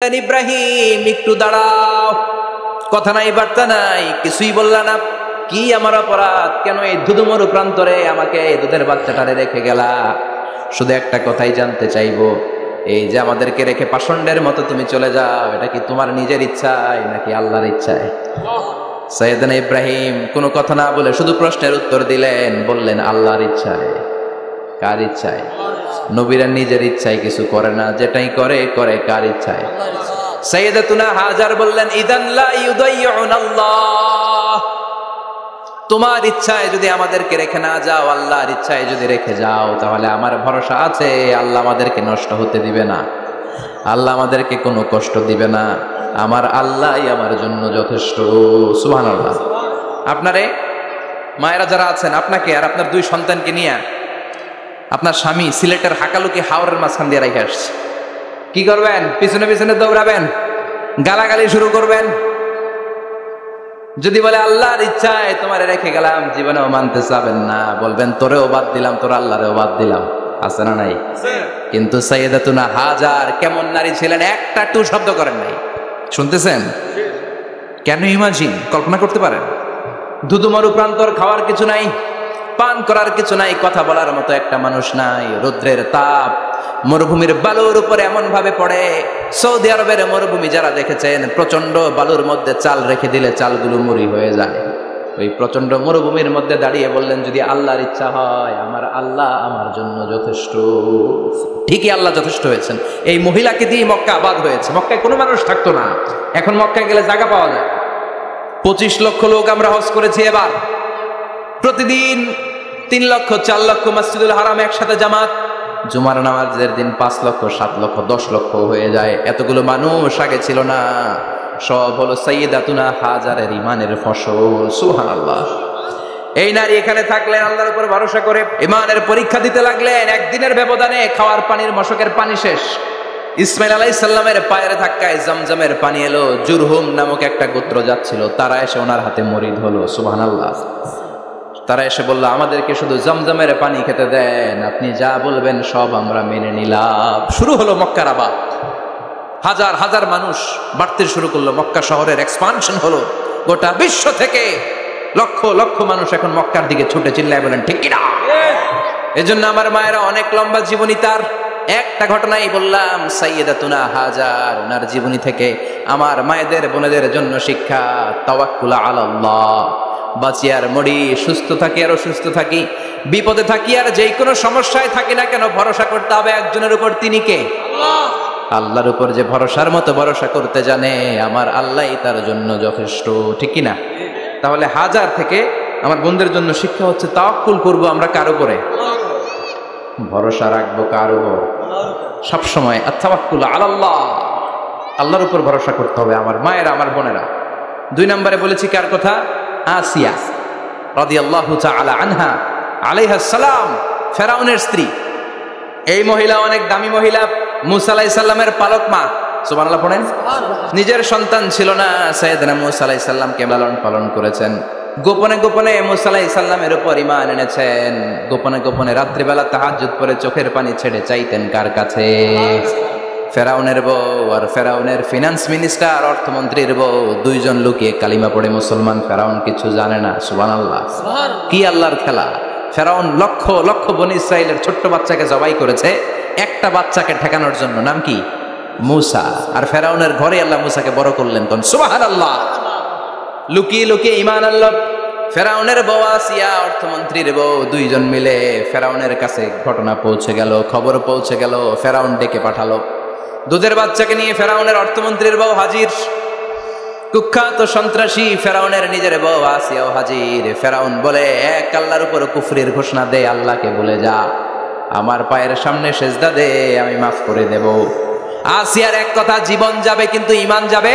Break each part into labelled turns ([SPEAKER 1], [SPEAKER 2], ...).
[SPEAKER 1] ইব্রাহিম একটু দাঁড়াও, কথা নাই বার্তা নাই, কিছুই বললা না। কি আমার অপরাধ? কেন এই ধুধুমরু প্রান্তরে আমাকে দুধের বাচ্চাটারে রেখে গেলা? শুধু একটা কথাই জানতে চাইবো, এই যে আমাদেরকে রেখে পাষণ্ডের মতো তুমি চলে যাও, এটা কি তোমার নিজের ইচ্ছায় নাকি আল্লাহর ইচ্ছায়? সাইয়েদনা ইব্রাহিম কোনো কথা না বলে শুধু প্রশ্নের উত্তর দিলেন, বললেন আল্লাহর ইচ্ছায়। কার ইচ্ছায়? নবীরা নিজের ইচ্ছায় কিছু করে না, যেটাই করে করে কার ইচ্ছায়? সাইয়েদাতুনা হাজার বললেন, ইদান লা ইউদাইয়ুনাল্লাহ, তোমার ইচ্ছায় যদি আমাদেরকে রেখে না যাও, আল্লাহর ইচ্ছায় যদি রেখে যাও, তাহলে আমার ভরসা আছে আল্লাহ আমাদেরকে নষ্ট হতে দিবে না, আল্লাহ আমাদেরকে কোনো কষ্ট দিবে না, আমার আল্লাহই আমার জন্য যথেষ্ট। সুবহানাল্লাহ। আপনারে মায়েরা যারা আছেন, আপনাকে আর আপনার দুই সন্তানকে নিয়ে আপনার স্বামী সিলেটের হাকালুকি হাওরের মাঝখান দিয়ে রেখে আসছে, কি করবেন? পিছনে পিছনে দৌড়াবেন, গালাগালি শুরু করবেন। যদি বলে আল্লাহর ইচ্ছায় তোমারে রেখে গেলাম, জীবনেও মানতে চাবেন না, বলবেন তোরেও বাদ দিলাম, তোর আল্লাহরেও বাদ দিলাম। আছে না নাই? কিন্তু সাইয়েদাতুনা হাজার কেমন নারী ছিলেন, একটা টু শব্দ করেন নাই। শুনতেছেন? কেন ইমাজিন, কল্পনা করতে পারেন? ধুধুমরু প্রান্তর, খাওয়ার কিছু নাই, পান করার কিছু নাই, কথা বলার মতো একটা মানুষ নাই, রৌদ্রের তাপ মরুভূমির বালুর উপরে এমন ভাবে পড়ে। সৌদি আরবের মরুভূমি যারা দেখেছেন, প্রচন্ড বালুর মধ্যে চাল রেখে দিলে চালগুলো মুড়ি হয়ে যায়। ওই প্রচন্ড মরুভূমির মধ্যে দাঁড়িয়ে বললেন, যদি আল্লাহর ইচ্ছা হয়, আমার আল্লাহ আমার জন্য যথেষ্ট। ঠিকই আল্লাহ যথেষ্ট হয়েছেন। এই মহিলাকে দিয়ে মক্কা আবাদ হয়েছে। মক্কায় কোনো মানুষ থাকতো না, এখন মক্কায় গেলে জায়গা পাওয়া যায়। 25 লক্ষ লোক আমরা হজ করেছি এবার। প্রতিদিন 3 লক্ষ 4 লক্ষ মসজিদুল হারাম একসাথে জামাত। জুমার নামাজের দিন 5 লক্ষ 7 লক্ষ 10 লক্ষ হয়ে যায়। এতগুলো মানুষ আগে ছিল না। সব হলো সাইয়েদাতুনা হাজারের ইমানের ফসল। সুবহানাল্লাহ। এই নারী এখানে থাকলেন আল্লাহর উপর ভরসা করে, ইমানের পরীক্ষা দিতে লাগলেন। একদিনের ব্যবধানে খাওয়ার পানির মশকের পানি শেষ। ইসমাইল আলাইহিস সালামের পায়ের ধাক্কায় জমজমের পানি এলো। জুরহুম নামক একটা গোত্র যাচ্ছিল, তারা এসে ওনার হাতে মরিদ হলো। সুবহানাল্লাহ। তারা এসে বলল, আমাদেরকে শুধু জমজমের পানি খেতে দেন, আপনি যা বলবেন সব আমরা মেনে নিলাম। শুরু হলো মক্কার আবাদ। হাজার হাজার মানুষ বাড়তে শুরু করলো, মক্কা শহরের এক্সপানশন হলো। গোটা বিশ্ব থেকে লক্ষ লক্ষ মানুষ এখন মক্কার দিকে ছুটে চিল্লায় বলেন, ঠিক কিনা? এজন্য আমার মায়েরা অনেক লম্বা জীবনী, তার একটা ঘটনাই বললাম। সাইয়েদাতুনা হাজার, ওনার জীবনী থেকে আমার মায়েদের বোনেদের জন্য শিক্ষা। তাওয়াক্কুল আলাল্লাহ। বাঁচি আর মরি, সুস্থ থাকি আর অসুস্থ থাকি, বিপদে থাকি আর যে কোনো সমস্যায় থাকি না কেন, ভরসা করতে হবে একজনের উপর। তিনি কে? আল্লাহ। আল্লাহর উপর যে ভরসার মতো ভরসা করতে জানে, আমার আল্লাহই তার জন্য যথেষ্ট। ঠিক কিনা? তাহলে হাজার থেকে আমার বন্ধুদের জন্য শিক্ষা হচ্ছে, তাওয়াক্কুল করবো আমরা কার উপরে? ভরসা রাখবো কার উপর? সবসময় আত-তাওয়াক্কুল আলাল্লাহ, আল্লাহর উপর ভরসা করতে হবে আমার মায়েরা, আমার বোনেরা। 2 নম্বরে বলেছি কার কথা? আসিয়া রাদিয়াল্লাহু তাআলা আনহা আলাইহাস সালাম, ফেরাউনের স্ত্রী। এই মহিলা অনেক দামি মহিলা, মুসা আলাইহিস সালামের পালক মা। সুবহানাল্লাহ পড়েন। নিজের সন্তান ছিল না, সাইয়েদনা মুসা আলাইহিস সালামকে লালন পালন করেছেন। গোপনে গোপনে মুসা আলাইহিস সালামের উপর ঈমান এনেছেন। গোপনে গোপনে রাত্রিবেলা তাহাজ্জুদ পড়ে চোখের পানি ছেড়ে চাইতেন কার কাছে? ফেরাউনের বউ আর ফেরাউনের ফিনান্স মিনিস্টার, অর্থমন্ত্রীর বউ, 2 জন লুকিয়ে কালিমা পড়ে মুসলমান। ফেরাউন কিছু জানে না। সুবহানাল্লাহ। কি আল্লাহর খেলা! ফেরাউন লক্ষ লক্ষ বনি ইসরাইলের ছোট্ট বাচ্চাকে জবাই করেছে একটা বাচ্চাকে ঠেকানোর জন্য। নাম কি? মুসা। আর ফেরাউনের ঘরে আল্লাহ মুসাকে বড় করলেন। কোন সুবহানাল্লাহ। লুকিয়ে লুকিয়ে ঈমান আনলো। ফেরাউনের বউ আসিয়া, অর্থমন্ত্রীর বউ, 2 জন মিলে ফেরাউনের কাছে ঘটনা পৌঁছে গেল, খবর পৌঁছে গেল। ফেরাউন ডেকে পাঠালো। দুধের বাচ্চাকে নিয়ে ফেরাউনের অর্থমন্ত্রীর বউ হাজির। কুখ্যাত সন্ত্রাসী ফেরাউনের নিজের বউ আসিয়াও হাজির। ফেরাউন বলে, এক আল্লাহর উপর কুফরির ঘোষণা দে, আল্লাহকে বলে যা, আমার পায়ের সামনে সেজদা দে, আমি মাফ করে দেব। আসিয়ার এক কথা, জীবন যাবে কিন্তু ঈমান যাবে।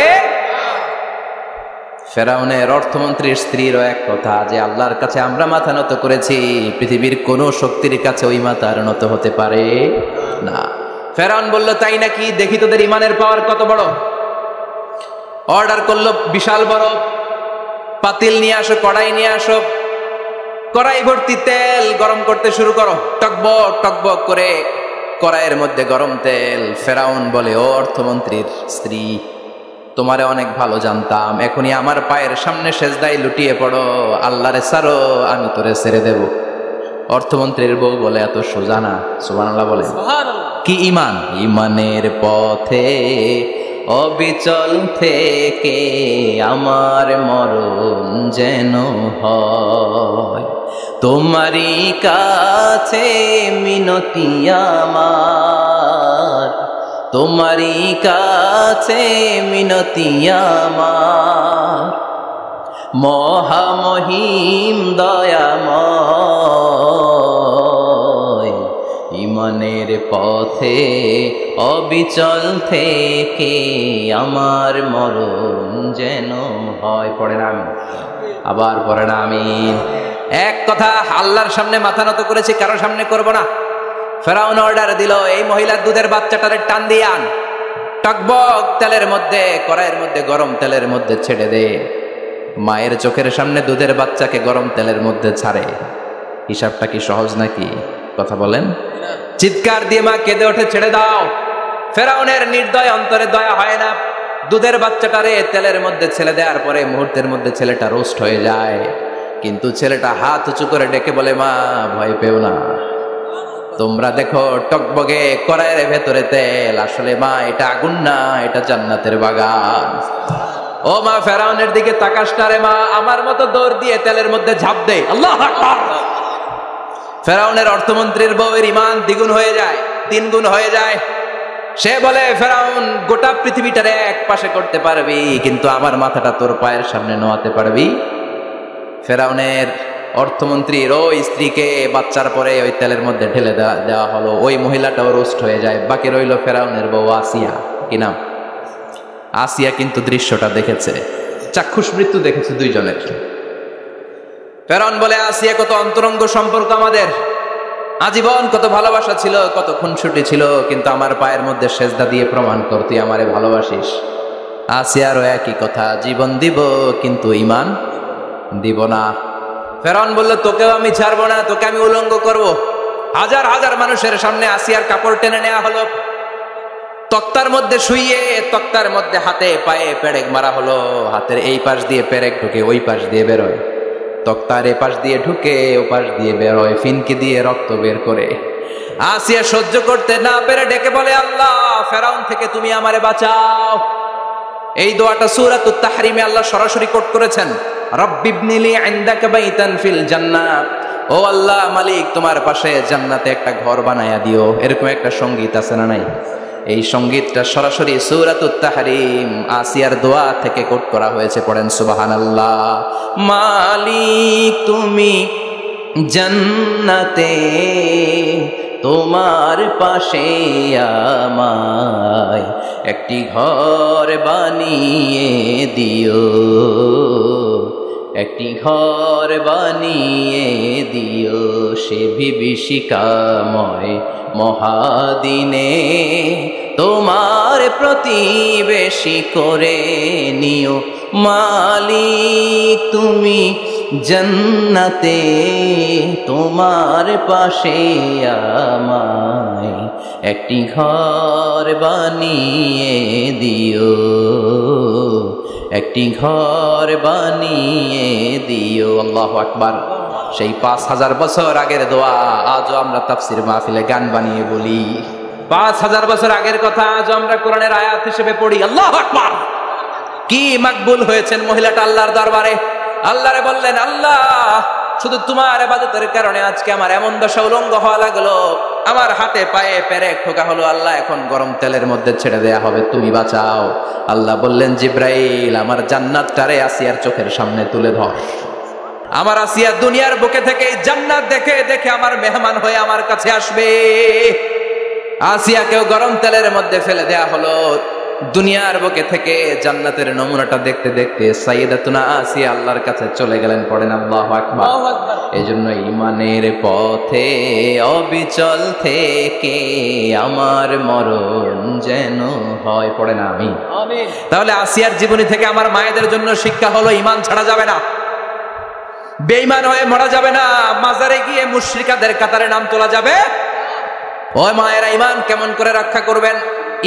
[SPEAKER 1] ফেরাউনের অর্থমন্ত্রীর স্ত্রীরও এক কথা, যে আল্লাহর কাছে আমরা মাথা নত করেছি, পৃথিবীর কোন শক্তির কাছে ওই মাথা আর নত হতে পারে না। ফেরাউন বলল, তাই নাকি? দেখি তোদের ইমানের পাওয়ার কত বড়। অর্ডার করলো বিশাল বড় পাতিল নিয়ে আসো, কড়াই নিয়ে আসো, কড়াই ভর্তি তেল গরম করতে শুরু করো। টকবক টকবক করে কড়াইয়ের মধ্যে গরম তেল। ফেরাউন বলে, ও অর্থমন্ত্রীর স্ত্রী, তোমারে অনেক ভালো জানতাম, এখনই আমার পায়ের সামনে সেজদায় লুটিয়ে পড়ো, আল্লাহরে ছাড়ো, আমি তোরে ছেড়ে দেব। অর্থমন্ত্রীর বউ বলে, এত সোজা না। সুবহানাল্লাহ বলে। কি ইমান? ইমানের পথে অবিচল থেকে আমার মরণ যেন হয়, তোমারই কাছে মিনতি আমার, তোমারই কাছে মিনতি আমার, মহামহিম দয়াময়, ইমানের পথে অবিচল থেকে আমার মরণ যেন হয়। পড়েন আমিন। আবার পড়েন আমিন। এক কথা, আল্লাহর সামনে মাথা নত করেছি, কারো সামনে করব না। ফেরাউন অর্ডার দিল, এই মহিলার দুধের বাচ্চাটারে টান দিয়ে আন, টকবক তেলের মধ্যে, কড়াইয়ের মধ্যে গরম তেলের মধ্যে ছেড়ে দে। মায়ের চোখের সামনে দুধের বাচ্চাকে গরম তেলের মধ্যে ছাড়ে। হিসাবটা কি সহজ নাকি? কথা বলেন। চিৎকার দিয়ে মা কেঁদে ওঠে, ছেড়ে দাও। ফেরাউনের নির্দয় অন্তরে দয়া হয় না। দুধের বাচ্চাটারে তেলের মধ্যে ছেড়ে দেওয়ার পরে মুহূর্তের মধ্যে ছেলেটা রোস্ট হয়ে যায়। কিন্তু ছেলেটা হাত উঁচু করে ডেকে বলে, মা ভয় পেও না, তোমরা দেখো টকবগে কড়াইয়ের ভেতরে তেল, আসলে মা এটা আগুন না, এটা জান্নাতের বাগান। ও মা, ফেরাউনের দিকে তাকাস না রে মা, আমার মতো দৌড় দিয়ে তেলের মধ্যে ঝাঁপ দে। আল্লাহু আকবার। ফেরাউনের অর্থমন্ত্রীর বউয়ের ঈমান দ্বিগুণ হয়ে যায়, 3 গুণ হয়ে যায়। সে বলে, ফেরাউন, গোটা পৃথিবীটারে এক পাশে করতে পারবি, কিন্তু আমার মাথাটা তোর পায়ের সামনে নোয়াতে পারবি? ফেরাউনের অর্থমন্ত্রীর ওই স্ত্রীকে বাচ্চার পরে ওই তেলের মধ্যে ঢেলে দেওয়া হলো। ওই মহিলাটাও রোস্ট হয়ে যায়। বাকি রইল ফেরাউনের বউ আসিয়া। কি নাম? আসিয়া কিন্তু দৃশ্যটা দেখেছে, চাক্ষুষ মৃত্যু দেখেছে দুইজনের। ফেরাউন বলে, আসিয়া, কত অন্তরঙ্গ সম্পর্ক আমাদের, আজীবন কত ভালোবাসা ছিল, কত খুনসুটি ছিল, কিন্তু আমার পায়ের মধ্যে সেজদা দিয়ে প্রমাণ কর তুই আমারে ভালোবাসিস। আসিয়ারও একই কথা, জীবন দিব কিন্তু ঈমান দিব না। ফেরাউন বলল, তোকেও আমি ছাড়বো না, তোকে আমি উলঙ্গ করব। হাজার হাজার মানুষের সামনে আসিয়ার কাপড় টেনে নেওয়া হলো, তক্তার মধ্যে শুইয়ে তক্তার মধ্যে হাতে পায়ে পেরেক মারা হলো। হাতের এই পাশ দিয়ে পেরেক ঢুকে ওই পাশ দিয়ে বেরোয়, তক্তার এ পাশ দিয়ে ঢুকে ও পাশ দিয়ে বেরোয়, ফিনকি দিয়ে রক্ত বের করে। আসিয়া সহ্য করতে না পেরে ডেকে বলে, আল্লাহ, ফেরাউন থেকে তুমি আমারে বাঁচাও। এই দোয়াটা সূরাতুত তাহরিমে আল্লাহ সরাসরি কোট করেছেন, রব্বিবনিলি ইনদাকা বাইতান ফিল জান্নাহ। ও আল্লাহ মালিক, তোমার পাশে জান্নাতে একটা ঘর বানায়া দিও। এরকম একটা সঙ্গীত আছে না নাই? এই সঙ্গীতটা সরাসরি সূরাতুত তাহরিম আসিয়ার দোয়া থেকে কোট করা হয়েছে। পড়েন সুবহানাল্লাহ। মালিক তুমি জান্নাতে, তোমার পাশে আমায় একটি ঘর বানিয়ে দিও, একটি ঘর বানিয়ে দিও, সে বিভীষিকাময় মহাদিনে তোমার প্রতিবেশী করে নিও। মালিক তুমি জান্নাতে, তোমার পাশে আমায় একটি ঘর বানিয়ে দিও, একটি ঘর বানিয়ে দিও। আল্লাহু আকবার। সেই 5000 বছর আগের দোয়া আজও আমরা তাফসীর মাহফিলে গান বানিয়ে বলি। 5000 বছর আগের কথা আজও আমরা কোরআনের আয়াত হিসেবে পড়ি। আল্লাহু আকবার। কি মাকবুল হয়েছেন মহিলাটা আল্লাহর দরবারে। আল্লাহরে বললেন, আল্লাহ, শুধু তোমার ইবাদতের কারণে আজকে আমার এমন দশা উলঙ্গ হওয়া লাগলো, আমার হাতে পায়ে পেরেক ঠোকা হলো। আল্লাহ, এখন গরম তেলের মধ্যে ছেড়ে দেয়া হবে, তুমি বাঁচাও। আল্লাহ বললেন, জিব্রাইল, আমার জান্নাতটারে আসিয়ার চোখের সামনে তুলে ধর। আমার আসিয়া দুনিয়ার বুকে থেকে জান্নাত দেখে দেখে আমার মেহমান হয়ে আমার কাছে আসবে। আসিয়াকেও গরম তেলের মধ্যে ফেলে দেয়া হলো। দুনিয়ার বুকে থেকে জান্নাতের নমুনাটা দেখতে দেখতে সাইয়েদাতুনা আসিয়া আল্লাহর কাছে চলে গেলেন। পড়েন আল্লাহু আকবার। এইজন্য ঈমানের পথে অবিচল থেকে আমার মরণ যেন হয়। পড়েন আমিন। তাহলে আসিয়ার জীবনী থেকে আমার মায়েদের জন্য শিক্ষা হলো, ঈমান ছাড়া যাবে না, বেঈমান হয়ে মরা যাবে না, মাজারে গিয়ে মুশরিকাদের কাতারে নাম তোলা যাবে। ওই মায়েরা ইমান কেমন করে রক্ষা করবেন?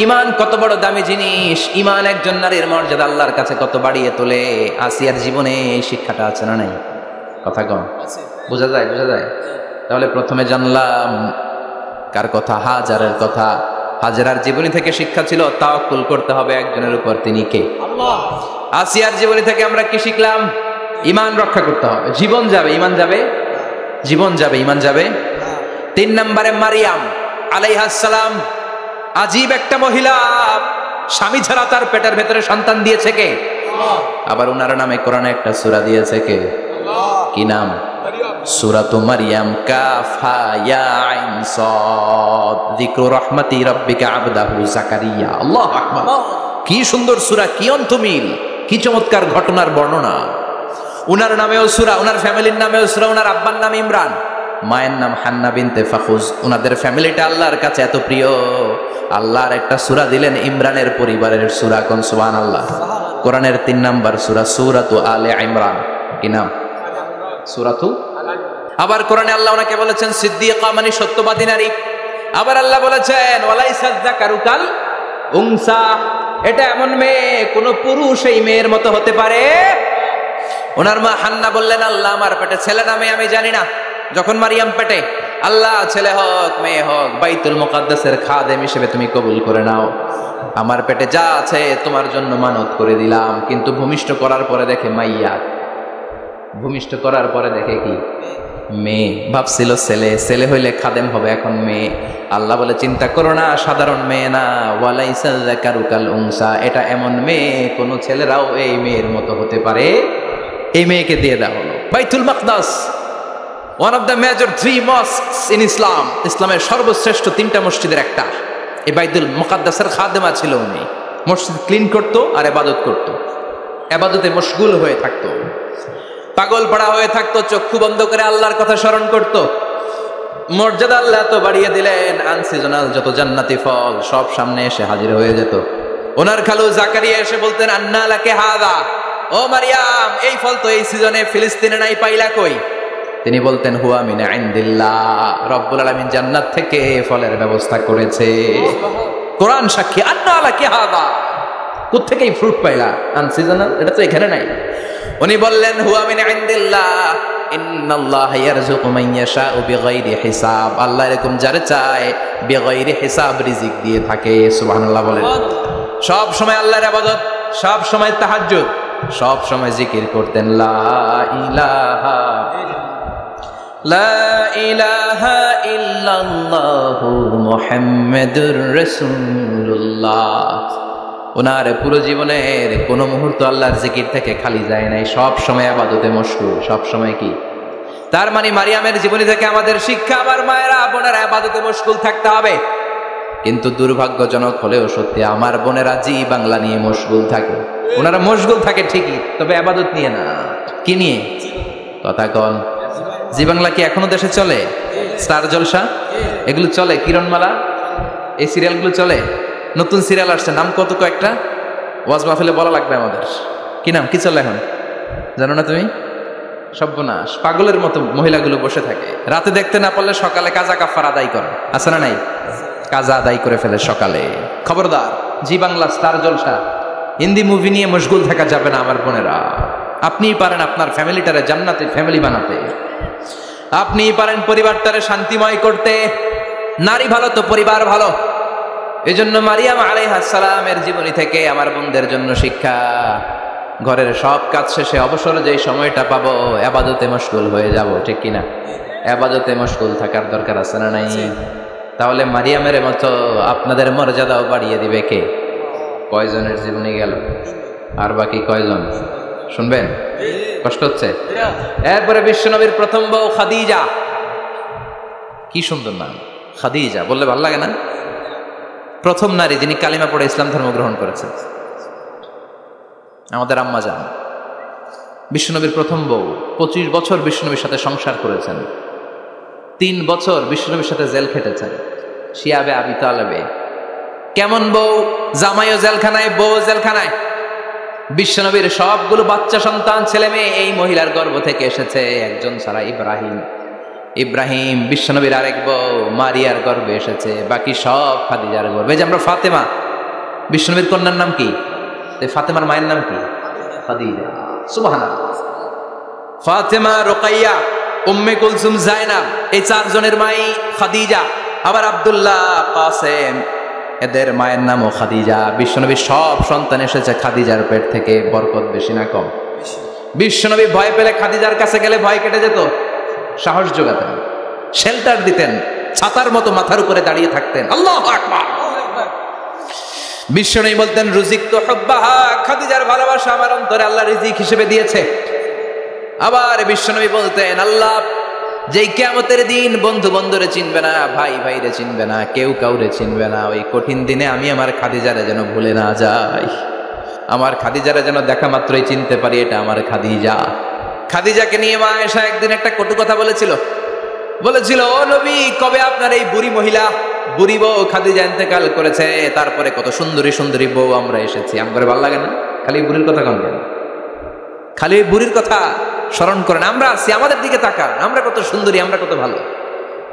[SPEAKER 1] ইমান কত বড় দামি জিনিস, ইমান একজন নারীর মর্যাদা আল্লাহর কাছে কত বাড়িয়ে তোলে। আসিয়ার জীবনে এই শিক্ষাটা আছে না নাই? কথা কম বোঝা যায়? বোঝা যায়? তাহলে প্রথমে জানলাম কার কথা? হাজারের কথা। হাজারার জীবনী থেকে শিক্ষা ছিল তাওয়াক্কুল করতে হবে একজনের উপর, তিনি কে? আল্লাহ। আসিয়ার জীবনী থেকে আমরা কি শিখলাম? ইমান রক্ষা করতে হবে। জীবন যাবে, ইমান যাবে, জীবন যাবে, ইমান যাবে। 3 নম্বরে মারিয়াম আলাইহিস সালাম, আজীব একটা মহিলা, স্বামী ছাড়া তার পেটের ভেতরে সন্তান দিয়েছে কে? আল্লাহ। আবার ওনার নামে কোরআনে একটা সূরা দিয়েছে কে? আল্লাহ। কি নাম? সূরাতু মারইয়াম। কাফ হা ইয়া আইন সাদ, যিকরু রাহমাতি রাব্বিকা আবদাহু যাকারিয়া। আল্লাহু আকবার। কি সুন্দর সূরা, কি অন্তমিল, কি চমৎকার ঘটনার বর্ণনা। উনার নামেও সূরা, উনার ফ্যামিলির নামেও সূরা, উনার আব্বার নাম ইমরান, মায়ের নাম হান্না বিনতে ফাখুজ। উনাদের ফ্যামিলিটা আল্লাহর কাছে এত প্রিয়, আল্লাহর একটা সূরা দিলেন ইমরানের পরিবারের সূরা। কোন? সুবহানাল্লাহ। কোরআনের 3 নাম্বার সূরা, সূরাতু আলে ইমরান। কি নাম? সূরাতু। আবার কোরআনে আল্লাহ ওনাকে বলেছেন সিদ্দিকা, মানে সত্যবাদী নারী। আবার আল্লাহ বলেছেন ওয়ালাইসা যাকারু কাল উনসা, এটা এমন মেয়ে কোন পুরুষ এই মেয়ের মতো হতে পারে? ওনার মা হান্না বললেন, আল্লাহ আমার পেটে ছেলে না মেয়ে আমি জানি না। যখন মারিয়াম পেটে, আল্লাহ ছেলে হোক মেয়ে হোক বাইতুল মুকাদ্দাসের খাদেম হিসেবে তুমি কবুল করে নাও। আমার পেটে যা আছে তোমার জন্য মানত করে দিলাম। কিন্তু ভূমিষ্ঠ করার পরে দেখে মাইয়া, ভূমিষ্ঠ করার পরে দেখে কি? মেয়ে। ভাবছিল ছেলে, ছেলে হইলে খাদেম হবে, এখন মেয়ে। আল্লাহ বলে চিন্তা করো না, সাধারণ মেয়ে না। ওয়ালাইসা যাকারু কাল উনসা, এটা এমন মেয়ে কোন ছেলেরাও এই মেয়ের মতো হতে পারে। এই মেয়েকে দিয়ে দেওয়া হলো Baitul Maqdis, one of the major 3 mosques in Islam. ইসলামের সর্বশ্রেষ্ঠ 3টা মসজিদের একটা। এই বাইতুল মুকাদ্দাসের খাদেমা ছিল উনি। মসজিদ ক্লিন করতো আর ইবাদত করতো, ইবাদতে মশগুল হয়ে থাকতো, পাগল পড়া হয়ে থাকতো, চক্ষু বন্ধ করে আল্লাহর কথা স্মরণ করত। মর্যাদা আল্লাহ তো বাড়িয়ে দিলেন, আনসিজনাল যত জান্নাতি ফল সব সামনে এসে হাজির হয়ে যেত। ওনার খালু জাকারিয়া এসে বলতেন, আন্না লাকে হাদা, ও মারিয়াম এই ফল তো এই সিজনে ফিলিস্তিনে নাই, পাইলা কই? তিনি বলতেন হুয়া মিন ইনদিল্লাহ, রব্বুল আলামিন জান্নাত থেকে ফলের ব্যবস্থা করেছে। কোরআন সাক্ষী, আন্না লাকে হাদা, কোত্থেকে এই ফ্রুট পাইলা? আনসিজনাল, এটা তো এখানে নাই। উনি বললেন হুয়া মিন ইনদিল্লাহ, ইন্নাল্লাহ ইয়ারযুকু মান ইয়াশাউ বিগাইরি হিসাব, আল্লাহ এরকম যারে চায় বিগাইরি হিসাব রিজিক দিয়ে থাকে। সুবহানাল্লাহ বলেন। সব সময় আল্লাহর ইবাদত, সব সময় তাহাজ্জুদ, সব সময় জিকির করতেন লা ইলাহা ইল্লাল্লাহু মুহাম্মাদুর রাসূলুল্লাহ। ওনার পুরো জীবনের কোন মুহূর্ত আল্লাহর জিকির থেকে খালি যায় নাই, সব সময় ইবাদতে মশগুল, সব সময় কি? তার মানে মারিয়ামের জীবনী থেকে আমাদের শিক্ষা, আমার মায়েরা বোনেরা ইবাদতে মশগুল থাকতে হবে। কিন্তু দুর্ভাগ্যজনক হলেও সত্যি, আমার বোনেরা জি বাংলা নিয়ে মশগুল থাকে। ওনারা মশগুল থাকে ঠিকই, তবে ইবাদত নিয়ে না। কি নিয়ে? কথা কন। জি বাংলা কি এখনো দেশে চলে? স্টার জলসা এগুলো চলে, কিরণমালা এই সিরিয়ালগুলো চলে। নতুন সিরিয়াল আসছে, নাম কত কয়েকটা, ওয়াজ মাহফিলে বলা লাগবে আমাদের। কি নাম, কি চলে এখন জানো না তুমি? সর্বনাশ, পাগলের মতো মহিলাগুলো বসে থাকে, রাতে দেখতে না পারলে সকালে কাজা কাফার আদায় করে, আছে না নাই? কাজা আদায় করে ফেলে সকালে। খবরদার, জি বাংলা, স্টার জলসা, হিন্দি মুভি নিয়ে মশগুল থাকা যাবে না আমার বোনেরা। আপনিই পারেন আপনার ফ্যামিলিটারে জান্নাতে ফ্যামিলি বানাতে, আপনিই পারেন পরিবারটারে শান্তিময় করতে। নারী ভালো তো পরিবার ভালো। এজন্য মারিয়াম আলাইহিস সালামের জীবনী থেকে আমার বোনদের জন্য শিক্ষা, ঘরের সব কাজ শেষে অবসর যেই সময়টা পাবো ইবাদতে মশগুল হয়ে যাব, ঠিক কিনা? ইবাদতে মশগুল থাকার দরকার আছে না নাই? তাহলে মারিয়ামের মতো আপনাদের মর্যাদাও বাড়িয়ে দিবে কে? কয়জনের জীবনী গেল, আর বাকি কয়জন শুনবেন? কষ্ট হচ্ছে? এরপরে বিশ্বনবীর প্রথম বউ খাদিজা, কি সুন্দর নাম খাদিজা, বললে ভালো লাগে না? প্রথম নারী যিনি কালিমা পড়ে ইসলাম ধর্ম গ্রহণ করেছেন, আমাদের আম্মা জান, বিশ্বনবীর প্রথম বউ। 25 বছর বিশ্বনবীর সাথে সংসার করেছেন, 3 বছর বিশ্বনবীর সাথে জেল খেটেছেন, শিয়াবে আবি তালেবে। কেমন বউ? জামাইও জেলখানায়, বউ জেলখানায়। বিশ্বনবীর সবগুলো বাচ্চা সন্তান ছেলে মেয়ে এই মহিলার গর্ভ থেকে এসেছে, একজন ছাড়া, ইব্রাহিম। ইব্রাহিম বিশ্বনবীর আরেক বউ মারিয়ার গর্ভে এসেছে, বাকি সব খাদিজার গর্ভে। যে আমরা ফাতেমা, বিশ্বনবীর কন্যার নাম কি? ফাতেমার মায়ের নাম কি? খাদিজা। সুবহানাল্লাহ। ফাতেমা, রুকাইয়া, উম্মে কুলসুম, জায়নাব, এই চারজনের মাই খাদিজা। আবার আব্দুল্লাহ, কাসেম, এদের মায়ের নামও খাদিজা। বিশ্বনবীর সব সন্তান এসেছে খাদিজার পেট থেকে। বরকত বেশি না কম? বিশ্বনবী ভয় পেলে খাদিজার কাছে গেলে ভয় কেটে যেত, সাহস যোগাতেন, শেল্টার দিতেন, ছাতার মতো মাথার উপরে দাঁড়িয়ে থাকতেন। আল্লাহু আকবার। বিশ্বনবী বলতেন রুজিকতু হুব্বাহা, খাদিজার ভালোবাসা আমার অন্তরে আল্লাহ রিজিক হিসেবে দিয়েছে। আবার বিশ্বনবী বলতেন আল্লাহ যেই কিয়ামতের দিন বন্ধু বন্ধুরে চিনবে না, ভাই ভাইরে চিনবে না, কেউ কাউরে চিনবে না, ওই কঠিন দিনে আমি আমার খাদিজারে যেন ভুলে না যাই, আমার খাদিজারে যেন দেখা মাত্রই চিনতে পারি এটা আমার খাদিজা। খাদিজাকে নিয়ে মা আয়েশা একদিন একটা কটু কথা বলেছিল। ও নবী, কবে আপনার এই বুড়ি মহিলা, বুড়ি বউ খাদিজা ইন্তেকাল করেছে, তারপরে কত সুন্দরী সুন্দরী বউ আমরা এসেছি, আমার ভালো লাগে না? খালি বুড়ির কথা কন কেন? খালি ওই বুড়ির কথা স্মরণ করেন। আমরা আছি, আমাদের দিকে তাকান, আমরা কত সুন্দরী, আমরা কত ভালো।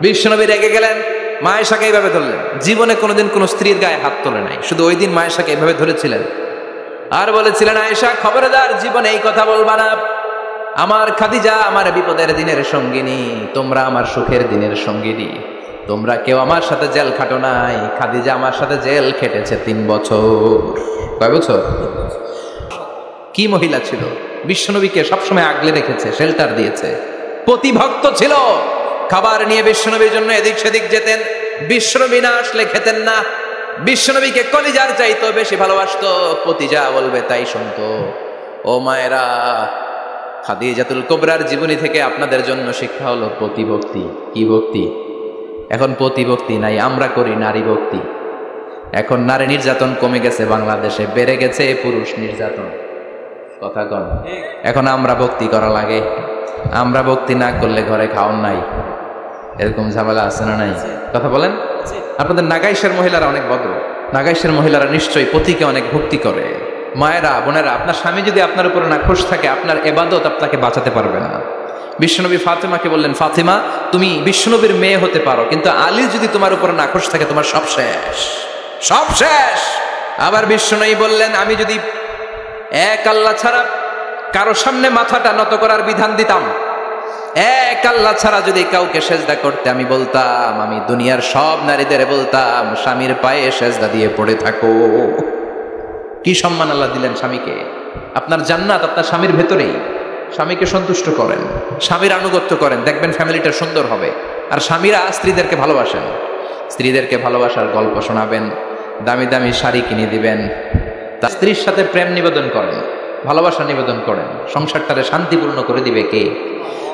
[SPEAKER 1] বিশ্বনবী রেগে গেলেন, মা আয়েশাকে এইভাবে ধরলেন। জীবনে কোনোদিন কোনো স্ত্রীর গায়ে হাত তোলে নাই, শুধু ওই দিন মা আয়েশাকে এইভাবে ধরেছিলেন আর বলেছিলেন আয়েশা খবরদার জীবনে এই কথা বলবা না, আমার খাদিজা আমার বিপদের দিনের সঙ্গিনী, তোমরা আমার সুখের দিনের সঙ্গিনী, তোমরা কেউ আমার সাথে জেল খাটো নাই, খাদিজা আমার সাথে জেল খেটেছে 3 বছর। কয় বছর? কি মহিলা ছিল! বিশ্বনবীকে সবসময় আগলে রেখেছে, শেল্টার দিয়েছে, প্রতিভক্ত ছিল। খাবার নিয়ে বিশ্বনবীর জন্য এদিক সেদিক যেতেন, বিশ্বনবী না আসলে খেতেন না। বিশ্বনবীকে কলিজার চাইতো বেশি ভালোবাসতো, পতি যা বলবে তাই শুনতো। ও মায়েরা, খাদিজাতুল কুবরার জীবনী থেকে আপনাদের জন্য শিক্ষা হলো প্রতিভক্তি। কি ভক্তি? এখন প্রতিভক্তি নাই, আমরা করি নারী ভক্তি। এখন নারী নির্যাতন কমে গেছে বাংলাদেশে, বেড়ে গেছে পুরুষ নির্যাতন। কথা কন। এখন আমরা ভক্তি করা লাগে, আমরা ভক্তি না করলে ঘরে খাওয়ান নাই, এরকম ঝামেলা আছে না নাই? কথা বলেন। আপনাদের নাগাইশের মহিলারা অনেক ভদ্র, নাগাইশের মহিলারা নিশ্চয়ই পতিকে অনেক ভক্তি করে। মায়েরা, বোনেরা, আপনার স্বামী যদি আপনার উপরে না খুশ থাকে, আপনার ইবাদত আপনাকে বাঁচাতে পারবে না। বিশ্বনবী ফাতেমাকে বললেন, ফাতেমা তুমি বিশ্বনবীর মেয়ে হতে পারো, কিন্তু আলী যদি তোমার উপরে না খুশ থাকে তোমার সব শেষ, সব শেষ। আবার বিশ্বনবী বললেন, আমি যদি এক আল্লাহ ছাড়া কারো সামনে মাথাটা নত করার বিধান দিতাম, এক আল্লাহ ছাড়া যদি কাউকে সেজদা করতে আমি বলতাম, আমি দুনিয়ার সব নারীদের বলতাম স্বামীর পায়ে সেজদা দিয়ে পড়ে থাকো। কি সম্মান আল্লাহ দিলেন স্বামীকে! আপনার জান্নাত আপনার স্বামীর ভেতরেই। স্বামীকে সন্তুষ্ট করেন, স্বামীর আনুগত্য করেন, দেখবেন ফ্যামিলিটা সুন্দর হবে। আর স্বামীরা স্ত্রীদেরকে ভালোবাসেন, স্ত্রীদেরকে ভালোবাসার গল্প শোনাবেন, দামি দামি শাড়ি কিনে দিবেন, তার স্ত্রীর সাথে প্রেম নিবেদন করেন, ভালোবাসা নিবেদন করেন, সংসারটারে শান্তিপূর্ণ করে দিবে কে?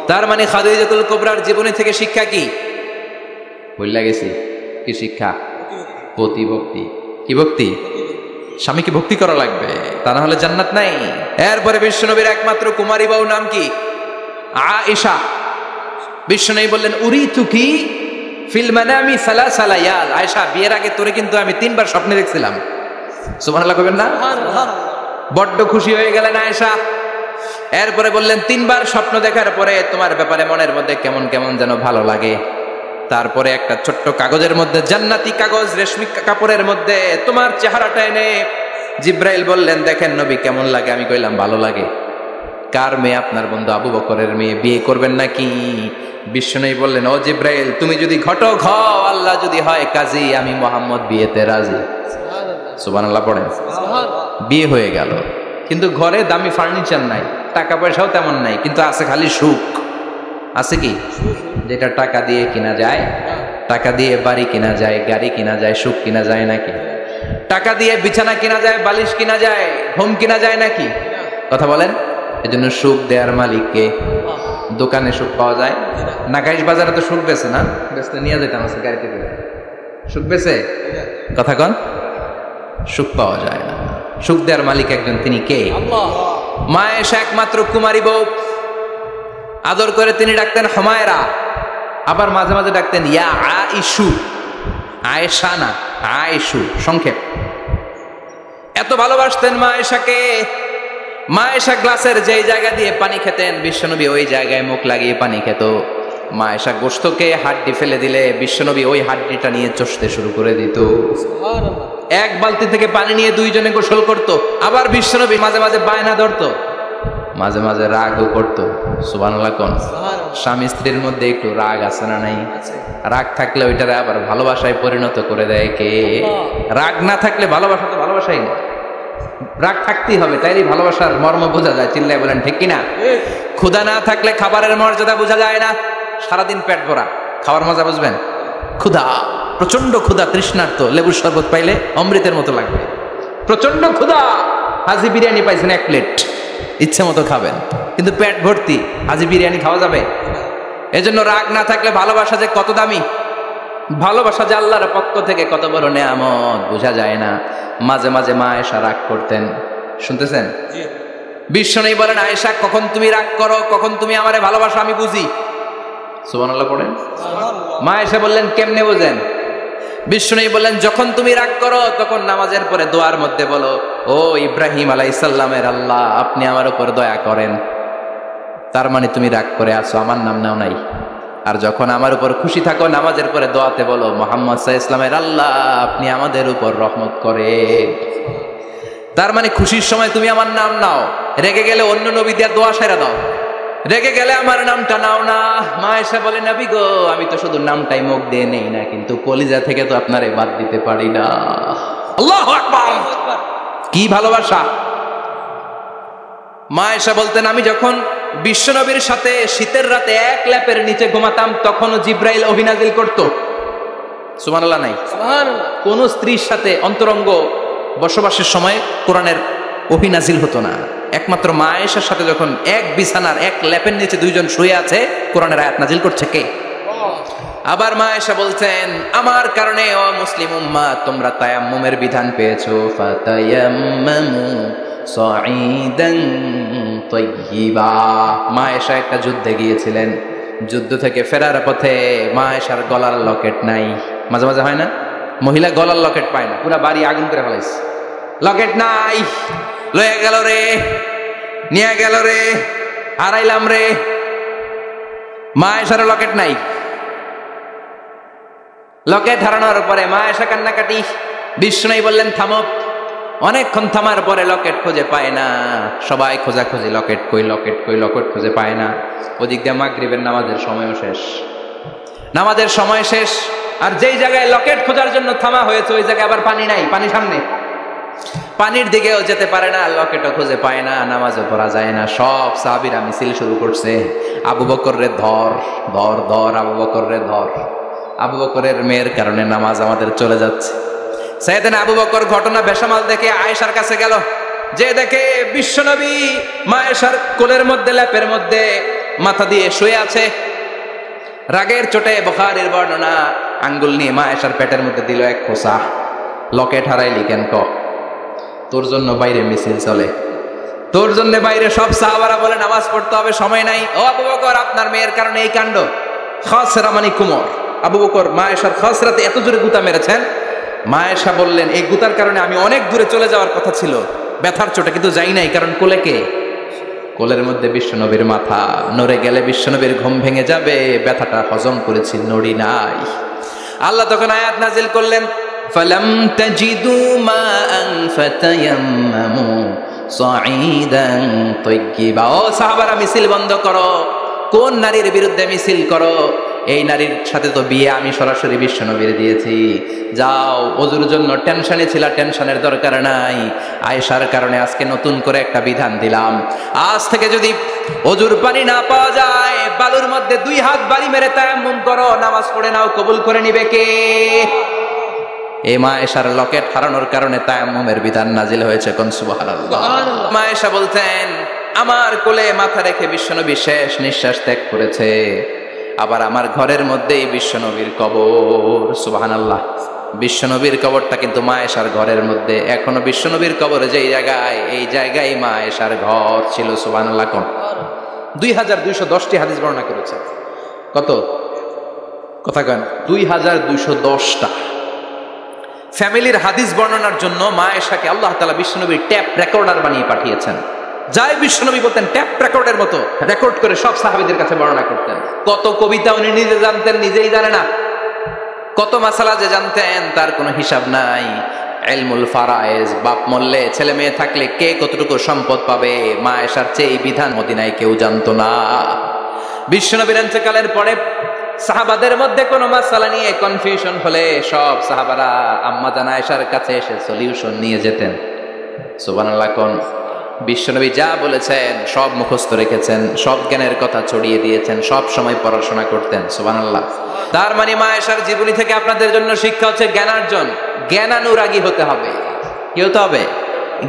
[SPEAKER 1] তার মানে খাদিজাতুল কুবরার জীবনী থেকে শিক্ষা কি? বললা গেছি কি শিক্ষা? প্রতিভক্তি। কি ভক্তি? স্বামীকে ভক্তি করা লাগবে, তা না হলে জান্নাত নাই। এরপরে বিশ্বনবীর একমাত্র কুমারী বউ নাম কি? আয়েশা। বিশ্বনবী বললেন, উরিতুকি ফিল মানামি সালাসা লায়াল। আয়েশা, বিয়ের আগে তোরে কিন্তু আমি 3 বার স্বপ্নে দেখছিলাম। সুবহানাল্লাহ কইবেন না? বড্ড খুশি হয়ে গেলেন আয়েশা। এরপরে বললেন, 3 বার স্বপ্ন দেখার পরে তোমার ব্যাপারে মনের মধ্যে কেমন কেমন যেন ভালো লাগে। তারপরে একটা ছোট্ট কাগজের মধ্যে, জান্নাতি কাগজ, রেশমি কাপড়ের মধ্যে তোমার চেহারাটা এনে জিব্রাইল বললেন, দেখেন নবী কেমন লাগে? আমি কইলাম ভালো লাগে। কার মেয়ে? আপনার বন্ধু আবু বকরের মেয়ে, বিয়ে করবেন নাকি? বিশ্বনবী বললেন, ও জিব্রাইল তুমি যদি ঘটক হও, আল্লাহ যদি হয় কাজী, আমি মুহাম্মদ বিয়েতে রাজি। সুবহানাল্লাহ পড়েন। বিয়ে হয়ে গেল, কিন্তু ঘরে দামি ফার্নিচার নাই, টাকা পয়সাও তেমন নাই, কিন্তু আছে খালি সুখ। আছে কি? যেটা টাকা দিয়ে কিনা যায়, টাকা দিয়ে বাড়ি কিনা যায়, গাড়ি কিনা যায়, সুখ কিনা যায় নাকি? টাকা দিয়ে বিছানা কিনা যায়, বালিশ কিনা যায়, ঘুম কিনা যায় নাকি? কথা বলেন। এজন্য সুখ দেয়ার মালিককে। দোকানে সুখ পাওয়া যায়? নাগাইশ বাজারে তো সুখ বেছে না, বেচতে নিয়ে যেতাম আছে গাড়িতে করে। সুখ বেছে? কথা কন। সুখ পাওয়া যায় না। সুখ দেয়ার মালিক একজন, তিনি কে? মা আয়েশা একমাত্র কুমারী বউ। আদর করে তিনি ডাকতেন হুমায়রা, আবার মাঝে মাঝে ডাকতেন ইয়া আয়েশু। আয়েশা না, আয়েশু, সংক্ষেপ। এত ভালোবাসতেন মা আয়েশাকে। মা আয়েশা গ্লাসের যেই জায়গা দিয়ে পানি খেতেন, বিশ্বনবী ওই জায়গায় মুখ লাগিয়ে পানি খেত। মা আয়েশা গোশতকে হাড্ডি ফেলে দিলে বিশ্বনবী ওই হাড্ডিটা নিয়ে চষতে শুরু করে দিত। এক বালতি থেকে পানি নিয়ে দুইজনে গোসল করত। আবার বিশ্বনবী মাঝে মাঝে বায়না ধরতো, মাঝে মাঝে রাগও করতো। সুবহানাল্লাহ কোন? স্বামী স্ত্রীর মধ্যে একটু রাগ আছে না নাই? রাগ থাকলে ওইটারে আবার ভালোবাসায় পরিণত করে দেয় কে? রাগ না থাকলে ভালোবাসা তো ভালোবাসাই না, রাগ থাকতেই হবে, তাইলে ভালোবাসার মর্ম বোঝা যায়। চিল্লায় বলেন ঠিক কিনা? ক্ষুধা না থাকলে খাবারের মর্যাদা বোঝা যায় না। সারাদিন পেট ভরা, খাওয়ার মজা বুঝবেন? ক্ষুধা, প্রচন্ড ক্ষুধা, তৃষ্ণার্ত, লেবুর শরবত পাইলে অমৃতের মতো লাগবে। প্রচন্ড ক্ষুধা, হাজি বিরিয়ানি পাইছেন 1 প্লেট, ইচ্ছে মতো খাবেন, কিন্তু পেট ভর্তি, হাজি বিরিয়ানি খাওয়া যাবে? এজন্য রাগ না থাকলে ভালোবাসা যে কত দামি, ভালোবাসা যে আল্লাহর পক্ষ থেকে কত বড় নেয়ামত বোঝা যায় না। মাঝে মাঝে মা আয়েশা রাগ করতেন, শুনতেছেন? বিশ্বনবী বলেন, আয়েশা কখন তুমি রাগ করো, কখন তুমি আমারে ভালোবাসো আমি বুঝি। সুবহানাল্লাহ পড়েন। মা আয়েশা বললেন, কেমনে বোঝেন? বিশ্বনবী বললেন, যখন তুমি রাগ করো তখন নামাজের পরে দোয়ার মধ্যে বলো, ও ইব্রাহিম আলাইহিস সালামের আল্লাহ, আপনি আমার উপর দয়া করেন। তার মানে তুমি রাগ করে আছো, আমার নাম নাও নাই। আর যখন আমার উপর খুশি থাকো নামাজের পরে দোয়াতে বলো, মুহাম্মদ সাল্লাল্লাহু আলাইহি ওয়াসাল্লামের আল্লাহ, আপনি আমাদের উপর রহমত করে। তার মানে খুশির সময় তুমি আমার নাম নাও, রেগে গেলে অন্য নবী দিয়ে দোয়া সেরা দাও, রেগে গেলে আমার নামটা নাও না। মা আয়েশা বলে, নবী গো, আমি তো শুধু নামটাই মুখ দিয়ে নেই না, কিন্তু কলিজা থেকে তো আপনারে বাদ দিতে পারি না। আল্লাহু আকবার! কি ভালোবাসা! মা আয়েশা বলতেন, আমি যখন বিশ্বনবীর সাথে শীতের রাতে এক ল্যাপের নিচে ঘুমাতাম তখনও জিব্রাইল অভিনাজিল করতো। সুবহানাল্লাহ নাই? কোন স্ত্রীর সাথে অন্তরঙ্গ বসবাসের সময় কোরআনের অভিনাজিল হতো না। একমাত্র মা আয়েশার সাথে যখন এক বিছানার এক ল্যাপের নিচে দুইজন শুয়ে আছে, কোরআনের আয়াত নাজিল করছে কে? আবার মা আয়েশা বলতেন, আমার কারণে ও মুসলিম উম্মাহ তোমরা তায়াম্মুমের বিধান পেয়েছো। ফাতায়াম্মামু সাঈদান তাইয়্যিবা। মা আয়েশা একটা যুদ্ধে গিয়েছিলেন, যুদ্ধ থেকে ফেরার পথে মা আয়েশার গলার লকেট নাই। মাঝে মাঝে হয় না, মহিলা গলার লকেট পায় না, পুরা বাড়ি আগুন করে ফেলাইছে, লকেট নাই, লয়ে গেল রে, নিয়ে গেল রে, হারাইলাম রে। মা আয়েশার লকেট নাই। লকেট হারানোর পরে মা আয়েশা কান্নাকাটি। বিশ্বনবী বললেন, থামো। অনেকক্ষণ থামার পরে লকেট খুঁজে পায় না, সবাই খোঁজাখুঁজি, লকেট কই, লকেট কই, লকেট খুঁজে পায় না। ওদিক দিয়ে মাগরিবের নামাজের সময়ও শেষ, নামাজের সময় শেষ। আর যেই জায়গায় লকেট খোঁজার জন্য থামা হয়েছে ওই জায়গায় আবার পানি নাই, পানি সামনে, পানির দিকেও যেতে পারে না, লকেটও খুঁজে পায় না, নামাজও পড়া যায় না। সব সাহাবীরা মিছিল শুরু করছে, আবু বকর রে ধর, ধর, ধর, আবু বকর রে ধর। আবু বকরের মেয়ের কারণে নামাজ আমাদের চলে যাচ্ছে। সাইয়েদনা আবু বকর ঘটনা বেসামাল দেখে আয়েশার কাছে গেল, যে দেখে বিশ্বনবী মা আয়েশার কোলের মধ্যে, ল্যাপের মধ্যে মাথা দিয়ে শুয়ে আছে। রাগের চোটে বুখারীর বর্ণনা, আঙ্গুল নিয়ে মা আয়েশার পেটের মধ্যে দিল এক খোঁচা। লকেট হারাইলি কেন? ক, তোর জন্য বাইরে মিছিল চলে, তোর জন্য বাইরে সব সাহাবারা বলে নামাজ পড়তে হবে, সময় নাই। ও আবু বকর, আপনার মেয়ের কারণে এই কাণ্ড। খাসরা মানে কুমর। আবু বকর মা আয়েশার খাসরাতে এত জোরে গুতা মেরেছেন, মা আয়েশা বললেন, এই গুতার কারণে আমি অনেক দূরে চলে যাওয়ার কথা ছিল, ব্যথার চোটে, কিন্তু যাই নাই, কারণ কোলে কে? কোলের মধ্যে বিশ্বনবীর মাথা, নড়ে গেলে বিশ্বনবীর ঘুম ভেঙে যাবে, ব্যথাটা হজম করেছি, নড়ি নাই। আল্লাহ তখন আয়াত নাজিল করলেন, ফালাম তাজিদু মাআন ফাতায়াম্মামু সাঈদান তাইয়্যিবা। ও সাহাবারা, মিছিল বন্ধ করো। কোন নারীর বিরুদ্ধে মিছিল করো? এই নারীর সাথে তো বিয়ে আমি সরাসরি বিশ্বনবীর দিয়েছি। যাও, ওযুর জন্য টেনশনে ছিলা, টেনশনের দরকার নাই। আয়েশার কারণে আজকে নতুন করে একটা বিধান দিলাম, আজ থেকে যদি ওযুর পানি না পাওয়া যায়, বালুর মধ্যে 2 হাত বাড়ি মেরে তায়াম্মুম করো, নামাজ পড়ে নাও, কবুল করে নিবে কে? এই মা আয়েশার লকেট হারানোর কারণে তায়াম্মুমের বিধান নাজিল হয়েছে। কোন সুবহানাল্লাহ। মা আয়েশা বলতেন, আমার কোলে মাথা রেখে বিশ্বনবী শেষ নিঃশ্বাস ত্যাগ করেছে, আবার আমার ঘরের মধ্যেই বিশ্বনবীর কবর। সুবহানাল্লাহ। বিশ্বনবীর কবরটা কিন্তু মা আয়েশার ঘরের মধ্যে। এখনো বিশ্বনবীর কবর যেই জায়গায়, এই জায়গায় মা আয়েশার ঘর ছিল। সুবহানাল্লাহ। কোন 2210টি হাদিস বর্ণনা করেছে। কত কথা কেন? 2210টা। ফ্যামিলির হাদিস বর্ণনার জন্য মা আয়েশাকে আল্লাহ তাআলা বিশ্বনবীর ট্যাপ রেকর্ডার বানিয়ে পাঠিয়েছেন। যাই বিশ্বনবী বলতেন ট্যাপ রেকর্ডের মতো রেকর্ড করে সব সাহাবীদের কাছে বর্ণনা করতেন। কত কবিতা উনি নিজে জানতেন, নিজেই জানে না। কত মাসালা যে জানতেন তার কোনো হিসাব নাই। ইলমুল ফারায়েজ, বাপ মরলে ছেলে মেয়ে থাকলে কে কতটুকু সম্পদ পাবে, মা আয়েশার চেয়ে এই বিধান মদিনায় কেউ জানতো না। বিশ্বনবীর ইন্তেকালের পরে সাহাবাদের মধ্যে কোনো মাসালা নিয়ে কনফিউশন হলে সব সাহাবারা আম্মা জান আয়েশার কাছে এসে সলিউশন নিয়ে যেতেন। সুবহানাল্লাহ। কোন বিশ্বনবী যা বলেছেন সব মুখস্থ রেখেছেন, সব জ্ঞানের কথা ছড়িয়ে দিয়েছেন, সব সময় পড়াশোনা করতেন। সুবহানাল্লাহ। তার মানে মা আয়েশার জীবনী থেকে আপনাদের জন্য শিক্ষা হচ্ছে জ্ঞানার্জন, জ্ঞানানুরাগী হতে হবে। কি হতে হবে?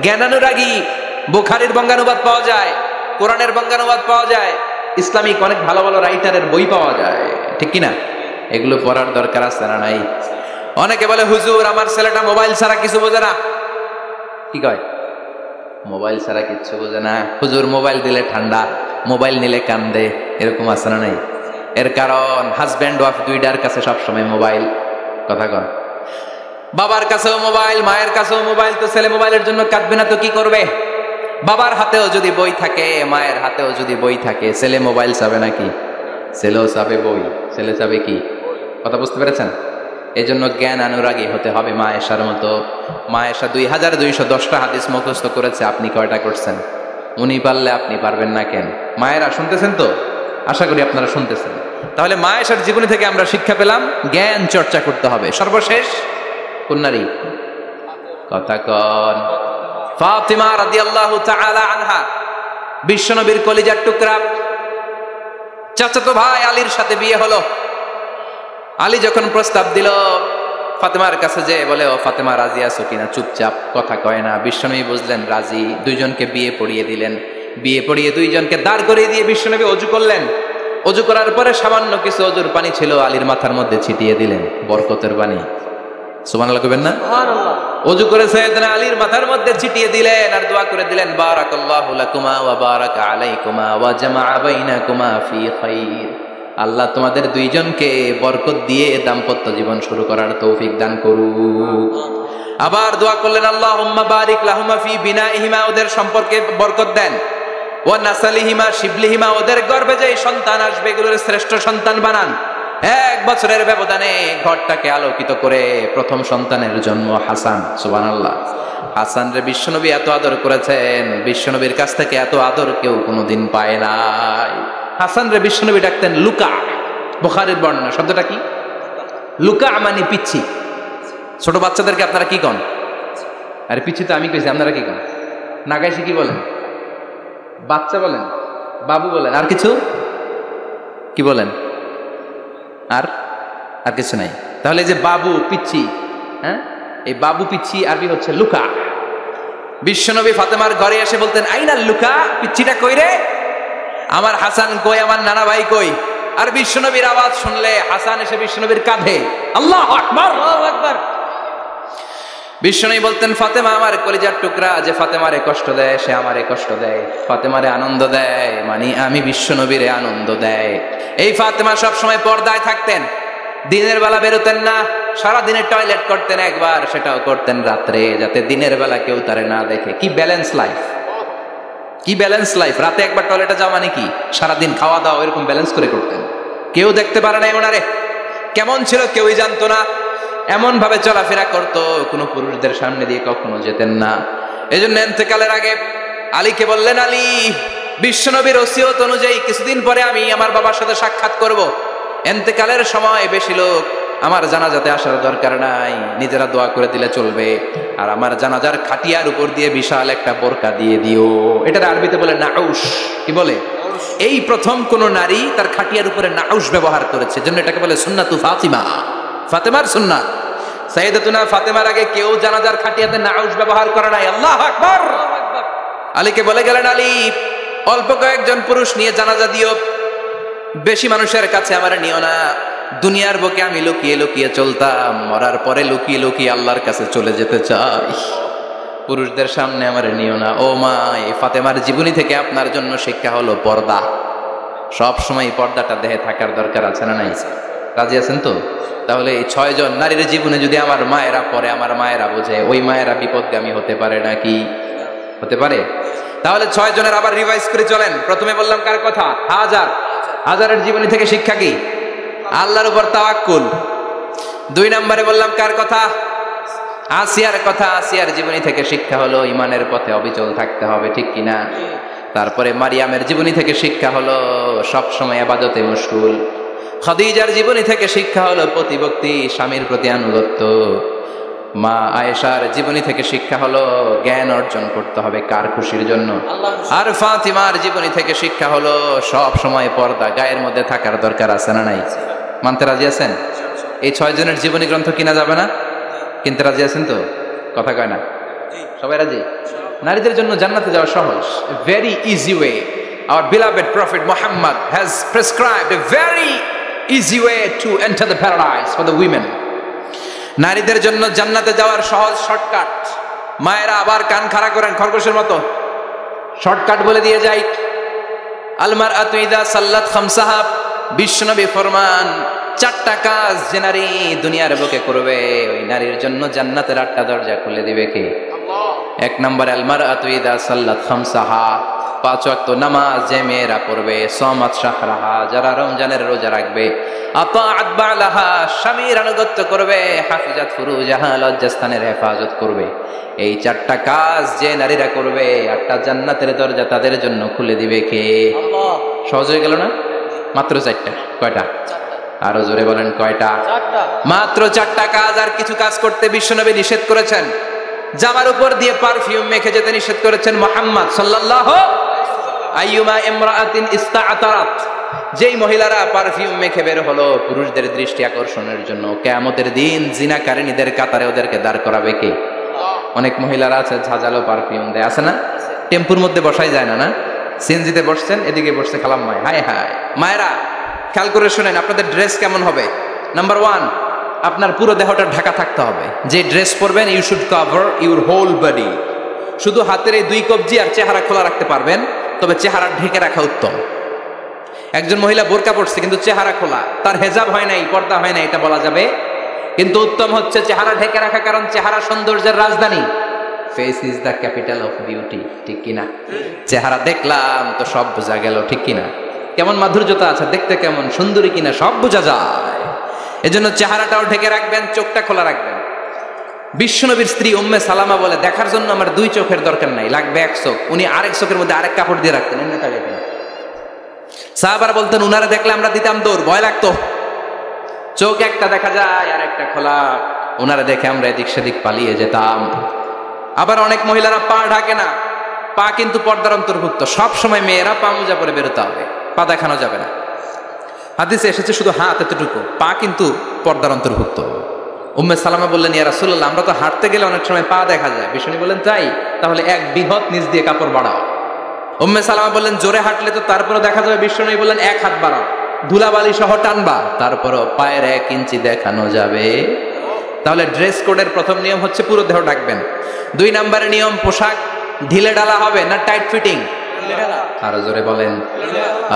[SPEAKER 1] জ্ঞানানুরাগী। বুখারীর বঙ্গানুবাদ পাওয়া যায়, কোরআনের বঙ্গানুবাদ পাওয়া যায়, ইসলামিক অনেক ভালো ভালো রাইটারের বই পাওয়া যায়, ঠিক কিনা? এগুলো পড়ার দরকার আছে না নাই? অনেকে বলে হুজুর আমার ছেলেটা মোবাইল ছাড়া কিছু বোঝে না। কি কয়? মোবাইল ছাড়া কিচ্ছু বোঝে না। হুজুর মোবাইল দিলে ঠান্ডা, মোবাইল নিলে কান্দে, এরকম আছে না নাই? এর কারণ হাজব্যান্ড ওয়াইফ দুইটার কাছে সবসময় মোবাইল। কথা কন। বাবার কাছেও মোবাইল, মায়ের কাছেও মোবাইল, তো ছেলে মোবাইলের জন্য কাঁদবে না তো কি করবে? বাবার হাতেও যদি বই থাকে, মায়ের হাতেও যদি বই থাকে, ছেলে মোবাইল চাবে নাকি? ছেলেও চাবে বই, ছেলে চাবে কি? কথা বুঝতে পেরেছেন? এই জন্য জ্ঞান অনুরাগী হতে হবে মা আয়েশার মতো। মা আয়েশা 2210টা হাদিস মুখস্থ করেছে, আপনি কয়টা করছেন? উনি পারলে আপনি পারবেন না কেন? মায়েরা শুনতেছেন তো? আশা করি আপনারা শুনতেছেন। তাহলে মা আয়েশার জীবনী থেকে আমরা শিক্ষা পেলাম জ্ঞান চর্চা করতে হবে। সর্বশেষ কোন নারী? কথা কন। ফাতিমা রাদিয়াল্লাহু তাআলা আনহা, বিশ্বনবীর কলিজার টুকরা। চাচাতো ভাই আলীর সাথে বিয়ে হলো। আলী যখন প্রস্তাব দিল ফাতেমার কাছে, যে বলে ও ফাতেমা রাজি আছো কিনা? চুপচাপ, কথা কয় না। বিশ্বনবী বুঝলেন রাজি, দুইজনকে বিয়ে পড়িয়ে দিলেন। বিয়ে পড়িয়ে দুইজনকে দাঁড় করিয়ে দিয়ে বিশ্বনবী অজু করলেন। অজু করার পরে সামান্য কিছু অজুর পানি ছিল, আলীর মাথার মধ্যে ছিটিয়ে দিলেন, বরকতের পানি। সুবহানাল্লাহ কইবেন না? সুবহানাল্লাহ। অজু করে সাইয়েদনা আলীর মাথার মধ্যে ছিটিয়ে দিলেন আর দোয়া করে দিলেন, বারাকাল্লাহু লাকুমা ওয়া বারাকা আলাইকুমা ওয়া জামাআ বাইনাকুমা ফি খাইর। আল্লাহ তোমাদের দুইজনকে বরকত দিয়ে দাম্পত্য জীবন শুরু করার তৌফিক দান করুক। আবার দোয়া করলেন, আল্লাহুম্মা বারিক লাহুমা ফি বিনাইহিমা, ওদের সম্পর্কে বরকত দেন। ওয়া নাসালিহিমা শিবলিহিমা, ওদের গর্ভে যে সন্তান আসবে এগুলোর শ্রেষ্ঠ সন্তান বানান। 1 বছরের ব্যবধানে ঘরটাকে আলোকিত করে প্রথম সন্তানের জন্ম হাসান। সুবহানাল্লাহ। হাসান রে বিশ্বনবী এত আদর করেছেন, বিশ্বনবীর কাছ থেকে এত আদর কেউ কোনোদিন পায় নাই। হাসান রে বিশ্বনবী ডাকতেন লুকা। বুখারীর বর্ণনা, শব্দটা কি? লুকা মানে পিচ্ছি। ছোট বাচ্চাদেরকে আপনারা কি কন? আরে পিচ্ছি তো আমি কইছি, আপনারা কি কন? নাগাইছি কি বলেন? বাচ্চা বলেন, বাবু বলেন, আর কিছু কি বলেন? আর আর কিছু নাই। তাহলে যে বাবু পিচ্ছি, হ্যাঁ, এই বাবু পিচ্ছি আরবি হচ্ছে লুকা। বিশ্বনবী ফাতেমার ঘরে এসে বলতেন, আইনা লুকা, পিচ্ছিটা কই রে? আমার হাসান কই, আমার নানা ভাই কই? আর বিশ্বনবীর আওয়াজ শুনলে হাসান এসে বিশ্বনবীর কাঁধে, আল্লাহু আকবার, আল্লাহু আকবার। বিশ্বনবী বলতেন, ফাতেমা আমার কলিজার টুকরা, যে ফাতেমারে কষ্ট দেয় সে আমারে কষ্ট দেয়, ফাতেমারে আনন্দ দেয় মানে আমি বিশ্বনবীরে আনন্দ দেয়। এই ফাতেমা সব সময় পর্দায় থাকতেন, দিনের বেলা বেরোতেন না, সারা দিনে টয়লেট করতেন একবার, সেটাও করতেন রাত্রে, যাতে দিনের বেলা কেউ তারে না দেখে। কি ব্যালেন্স লাইফ, কি ব্যালেন্স লাইফ! রাতে একবার টয়লেটে যাওয়া মানে কি? সারাদিন খাওয়া দাওয়া এরকম ব্যালেন্স করে করতেন। কেউ দেখতে পারে না ওনারে, কেমন ছিল কেউই জানতো না। এমন ভাবে চলাফেরা করতো, কোনো পুরুষদের সামনে দিয়ে কখনো যেতেন না। এই জন্য ইন্তেকালের আগে আলীকে বললেন, আলী, বিশ্বনবীর ওসিয়ত অনুযায়ী কিছুদিন পরে আমি আমার বাবার সাথে সাক্ষাৎ করব। ইন্তেকালের সময় বেশি লোক আমার জানাজাতে আসার দরকার নাই, নিজেরা দোয়া করে দিলে চলবে। আর আমার জানাজার খাটিয়ার উপর দিয়ে বিশাল একটা বোরকা দিয়ে দিও। এটার আরবিতে বলে নাউশ। কি বলে? এই প্রথম কোন নারী তার খাটিয়ার উপরে নাউশ ব্যবহার করেছে, জন্য এটাকে বলে সুন্নাতু ফাতিমা, ফাতেমার সুন্নাত। সাইয়েদাতুনা ফাতেমার আগে কেউ জানাজার খাটিয়াতে নাউশ ব্যবহার করে নাই। আল্লাহু আকবার। আলীকে বলে গেলেন, আলী, অল্প কয়েকজন পুরুষ নিয়ে জানাজা দিও, বেশি মানুষের কাছে আমার নিও না। দুনিয়ার বুকে আমি লুকিয়ে লুকিয়ে চলতাম, মরার পরে লুকিয়ে লুকিয়ে আল্লাহর কাছে চলে যেতে চাই, পুরুষদের সামনে আমার নিও না। ও মা, এই ফাতেমার জীবনী থেকে আপনার জন্য শিক্ষা হলো পর্দা। সব সময় পর্দাটা দেহে থাকার দরকার আছে না নাই? রাজি আছেন তো? তাহলে এই 6 জন নারীর জীবনে যদি আমার মায়েরা পরে, আমার মায়েরা বোঝে, ওই মায়েরা বিপদগামী হতে পারে নাকি? হতে পারে। তাহলে 6 জনের আবার রিভাইজ করে চলেন। প্রথমে বললাম কার কথা? হাজারের জীবনী থেকে শিক্ষা কি? আল্লাহর উপর তাওয়াক্কুল। 2 নম্বরে বললাম কার কথা? আসিয়ার কথা। আসিয়ার জীবনী থেকে শিক্ষা হলো ইমানের পথে অবিচল থাকতে হবে, ঠিক কিনা? তারপরে মারিয়ামের জীবনী থেকে শিক্ষা হলো সব সময় ইবাদতে মশগুল। খাদিজার জীবনী থেকে শিক্ষা হলো প্রতিভক্তি, স্বামীর প্রতি আনুগত্য। মা আয়েশার জীবনী থেকে শিক্ষা হলো জ্ঞান অর্জন করতে হবে কার খুশির জন্য। আর ফাতিমার জীবনী থেকে শিক্ষা হলো সব সময় পর্দা গায়ের মধ্যে থাকার দরকার আছে না নাই? মানতে রাজি আছেন? এই 6 জনের জীবনী গ্রন্থ কিনা যাবে না? কিনতে রাজি আছেন তো? কথা কয় না? সবাই রাজি? নারীদের জন্য জান্নাতে যাওয়া সহজ, very easy way. Our beloved Prophet Muhammad has prescribed a very easy way to enter the paradise for the women. নারীদের জন্য জান্নাতে যাওয়ার সহজ শর্টকাট। মায়েরা আবার কান খাড়া করেন খরগোশের মতো, শর্টকাট বলে দিয়ে যাই। আল মারআতু ইযা সাল্লাত খামসাহা, বিশ্বনবী ফরমান 4টা কাজ যে নারী দুনিয়ার বুকে করবে ওই নারীর জন্য জান্নাতের 8টা দরজা খুলে দিবে কে? আল্লাহ। 1 নম্বর আল মারআতু ইযা সাল্লাত খামসাহা, 5 ওয়াক্ত নামাজ যে মেয়েরা পড়বে, সামাত শাহরাহা যারা রমজানের রোজা রাখবে, আতাআত বালাহা স্বামীর আনুগত্য করবে, হাফিজাত ফুরুজাহা লজ্জাস্থানের হেফাজত করবে। এই 4টা কাজ যে নারীরা করবে 8টা জান্নাতের দরজা তাদের জন্য খুলে দিবে কে? আল্লাহ। সহজ হয়ে গেল না? মাত্র 4টা। কয়টা? আরো জোরে বলেন কয়টা? 4টা। মাত্র 4টা কাজ। আর কিছু কাজ করতে বিশ্বনবী নিষেধ করেছেন। জামার উপর দিয়ে পারফিউম মেখে যেতে নিষেধ করেছেন মুহাম্মদ সাল্লাল্লাহু আইয়ুমা ইমরাআতিন ইস্তাআতারাত, যেই মহিলারা পারফিউম মেখে বের হলো পুরুষদের দৃষ্টি আকর্ষণের জন্য, কিয়ামতের দিন জিনাকারিনীদের কাতারে ওদেরকে দাঁড় করাবে কে? অনেক মহিলারা আছে ঝাঁঝালো পারফিউম দেয়, আছে না? টেম্পুর মধ্যে বসাই যায় না, না? সিএনজিতে বসছেন, এদিকে বসছে খালাম্মায়, হায় হায়। মায়েরা খেয়াল করে শুনেন, আপনাদের ড্রেস কেমন হবে? নাম্বার 1, আপনার পুরো দেহটা ঢাকা থাকতে হবে। যে ড্রেস পরবেন you should cover your whole body. শুধু হাতের এই 2 কবজি আর চেহারা খোলা রাখতে পারবেন, তবে চেহারা ঢেকে রাখা উত্তম। একজন মহিলা বোরকা পরছে কিন্তু চেহারা খোলা, তার হেজাব হয় নাই, পর্দা হয় নাই, এটা বলা যাবে? কিন্তু উত্তম হচ্ছে চেহারা ঢেকে রাখা, কারণ চেহারা সৌন্দর্যের রাজধানী। Face is the capital of beauty, ঠিক কিনা? চেহারা দেখলাম তো সব বোঝা গেল, ঠিক কিনা? কেমন মাধুর্যতা আছে, দেখতে কেমন সুন্দরী কিনা সব বোঝা যায়। এজন্য চেহারাটাও ঢেকে রাখবেন, চোখটা খোলা রাখবেন। বিশ্বনবীর স্ত্রী উম্মে সালামা বলে, দেখার জন্য আমার 2 চোখের দরকার নাই, লাগবে 1 চোখ। উনি আরেক চোখের মধ্যে আরেক কাপড় দিয়ে রাখতেন, এমনি তাকাইতেন। সাহাবারা বলতেন উনারা দেখলে আমরা দিতাম দৌড়, ভয় লাগতো। চোখ একটা দেখা যায় আর একটা খোলা, উনারা দেখে আমরা এদিক সেদিক পালিয়ে যেতাম। আবার অনেক মহিলারা পা ঢাকে না, পা কিন্তু পর্দার অন্তর্ভুক্ত। সব সময় মেয়েরা পা মোজা পরে বেরোতে হবে, পা দেখানো যাবে না। হাদিসে এসেছে শুধু হাত এতটুকু, পা কিন্তু পর্দার অন্তর্ভুক্ত। উম্মে সালামা বললেন, ইয়া রাসূলুল্লাহ, আমরা তো হাঁটতে গেলে অনেক সময় পা দেখা যায়। বিষ্ণু বললেন, তাই? তাহলে 1 বৃহৎ নিচ দিয়ে কাপড় বাড়াও। উম্মে সালামা বললেন, জোরে হাঁটলে তো তারপরে দেখা যাবে। বিষ্ণু বললেন, 1 হাত বাড়াও, ধুলাবালি সহ টানবা, তারপরও পায়ের 1 ইঞ্চি দেখানো যাবে। তাহলে ড্রেস কোডের প্রথম নিয়ম হচ্ছে পুরো দেহ ঢাকবেন। 2 নম্বরের নিয়ম, পোশাক ঢিলে ঢালা হবে না টাইট ফিটিং? আরো জোরে বলেন।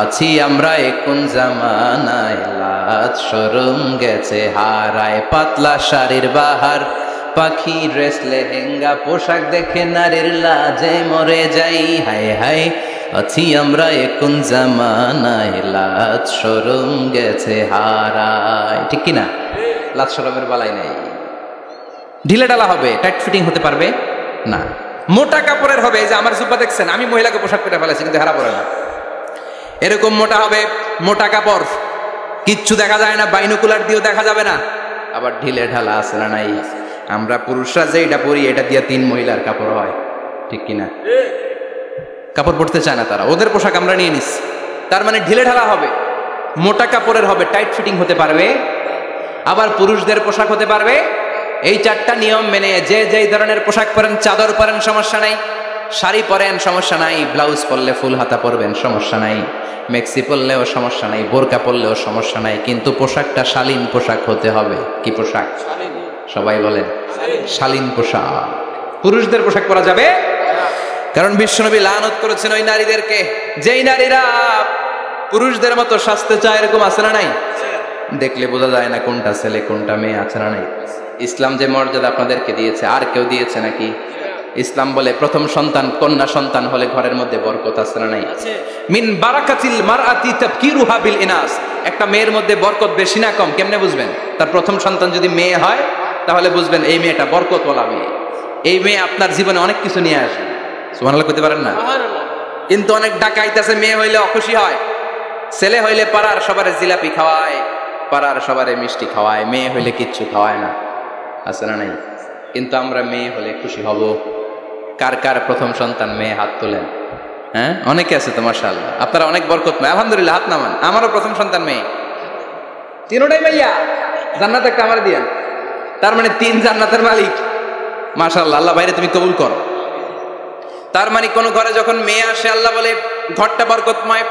[SPEAKER 1] আছি আমরা কোন জামানায়, লাজ শরম গেছে হারায়, পাতলা শাড়ির বাহার, পাখি ড্রেস লেহেঙ্গা, পোশাক দেখে নারীর লাজে মরে যাই, হায় হায়। আছি আমরা কোন জামানায়, লাজ শরম গেছে হারায়, ঠিক কিনা? লাজ শরমের বালাই নাই। ঢিলে ঢালা হবে, টাইট ফিটিং হতে পারবে না। মোটা কাপড়ের হবে, এই যে আমার জুব্বা দেখছেন, আমি মহিলাকে পোশাক করে ফেলেছি কিন্তু হেরা পড়ে না, এরকম মোটা হবে। মোটা কাপড়, কিচ্ছু দেখা যায় না, বাইনোকুলার দিয়েও দেখা যাবে না। আবার ঢিলে ঢালা আছে না নাই? আমরা পুরুষরা যে এটা পরি, এটা দিয়ে 3 মহিলার কাপড় হয়, ঠিক কিনা? কাপড় পরতে চায় না তারা, ওদের পোশাক আমরা নিয়ে নিচ্ছি। তার মানে ঢিলে ঢালা হবে, মোটা কাপড়ের হবে, টাইট ফিটিং হতে পারবে। আবার পুরুষদের পোশাক হতে পারবে। এই 4টা নিয়ম মেনে যে যেই ধরনের পোশাক পরেন, চাদর পরেন সমস্যা নাই, শাড়ি পরেন সমস্যা নাই, ব্লাউজ পরলে ফুল হাতা পরবেন সমস্যা নাই, মেক্সি পরলেও সমস্যা নাই, বোরকা পরলেও সমস্যা নাই, কিন্তু পোশাকটা শালীন পোশাক হতে হবে। কি পোশাক? সবাই বলেন, শালীন পোশাক। পুরুষদের পোশাক পরা যাবে? কারণ বিশ্বনবী লানত করেছেন ওই নারীদেরকে, যেই নারীরা পুরুষদের মতো সাজতে চায়। এরকম আছে না নাই? দেখলে বোঝা যায় না কোনটা ছেলে কোনটা মেয়ে, আছে না নাই? ইসলাম যে মর্যাদা আপনাদেরকে দিয়েছে, আর কেউ দিয়েছে নাকি? ইসলাম বলে প্রথম সন্তান কন্যা সন্তান হলে ঘরের মধ্যে বরকত আছে না নাই? মিন বারাকাতিল মারআতি তাবকিরুহা বিল ইনাস। একটা মেয়ের মধ্যে বরকত বেশি না কম কেমনে বুঝবেন? তার প্রথম সন্তান যদি মেয়ে হয় তাহলে বুঝবেন এই মেয়েটা বরকতওয়ালা মেয়ে। এই মেয়ে আপনার জীবনে অনেক কিছু নিয়ে আসবে। সুবহানাল্লাহ কইতে পারেন না? কিন্তু অনেক ডাকাইত আছে, মেয়ে হইলে অখুশি হয়। ছেলে হইলে পাড়ার সবারে জিলাপি খাওয়ায়, পাড়ার সবারে মিষ্টি খাওয়ায়, মেয়ে হইলে কিচ্ছু খাওয়ায় না, আছে না নাই? কিন্তু আমরা মেয়ে হলে খুশি হব। কার কার প্রথম সন্তান মেয়ে? হাত তোলেন। হ্যাঁ, অনেকে আছে তো মাশাআল্লাহ। আপনারা অনেক বরকতময়, আলহামদুলিল্লাহ, হাত নামান। আমারও প্রথম সন্তান মেয়ে, তিনটাই মাইয়া। জান্নাত একটা আমার দিয়েন, তার মানে 3 জান্নাতের মালিক। মাশাআল্লাহ, আল্লাহ বাইরে তুমি কবুল করো। তার মানে কোন ঘরে যখন মেয়ে আসে আল্লাহ বলে ঘরটা বরকতময়।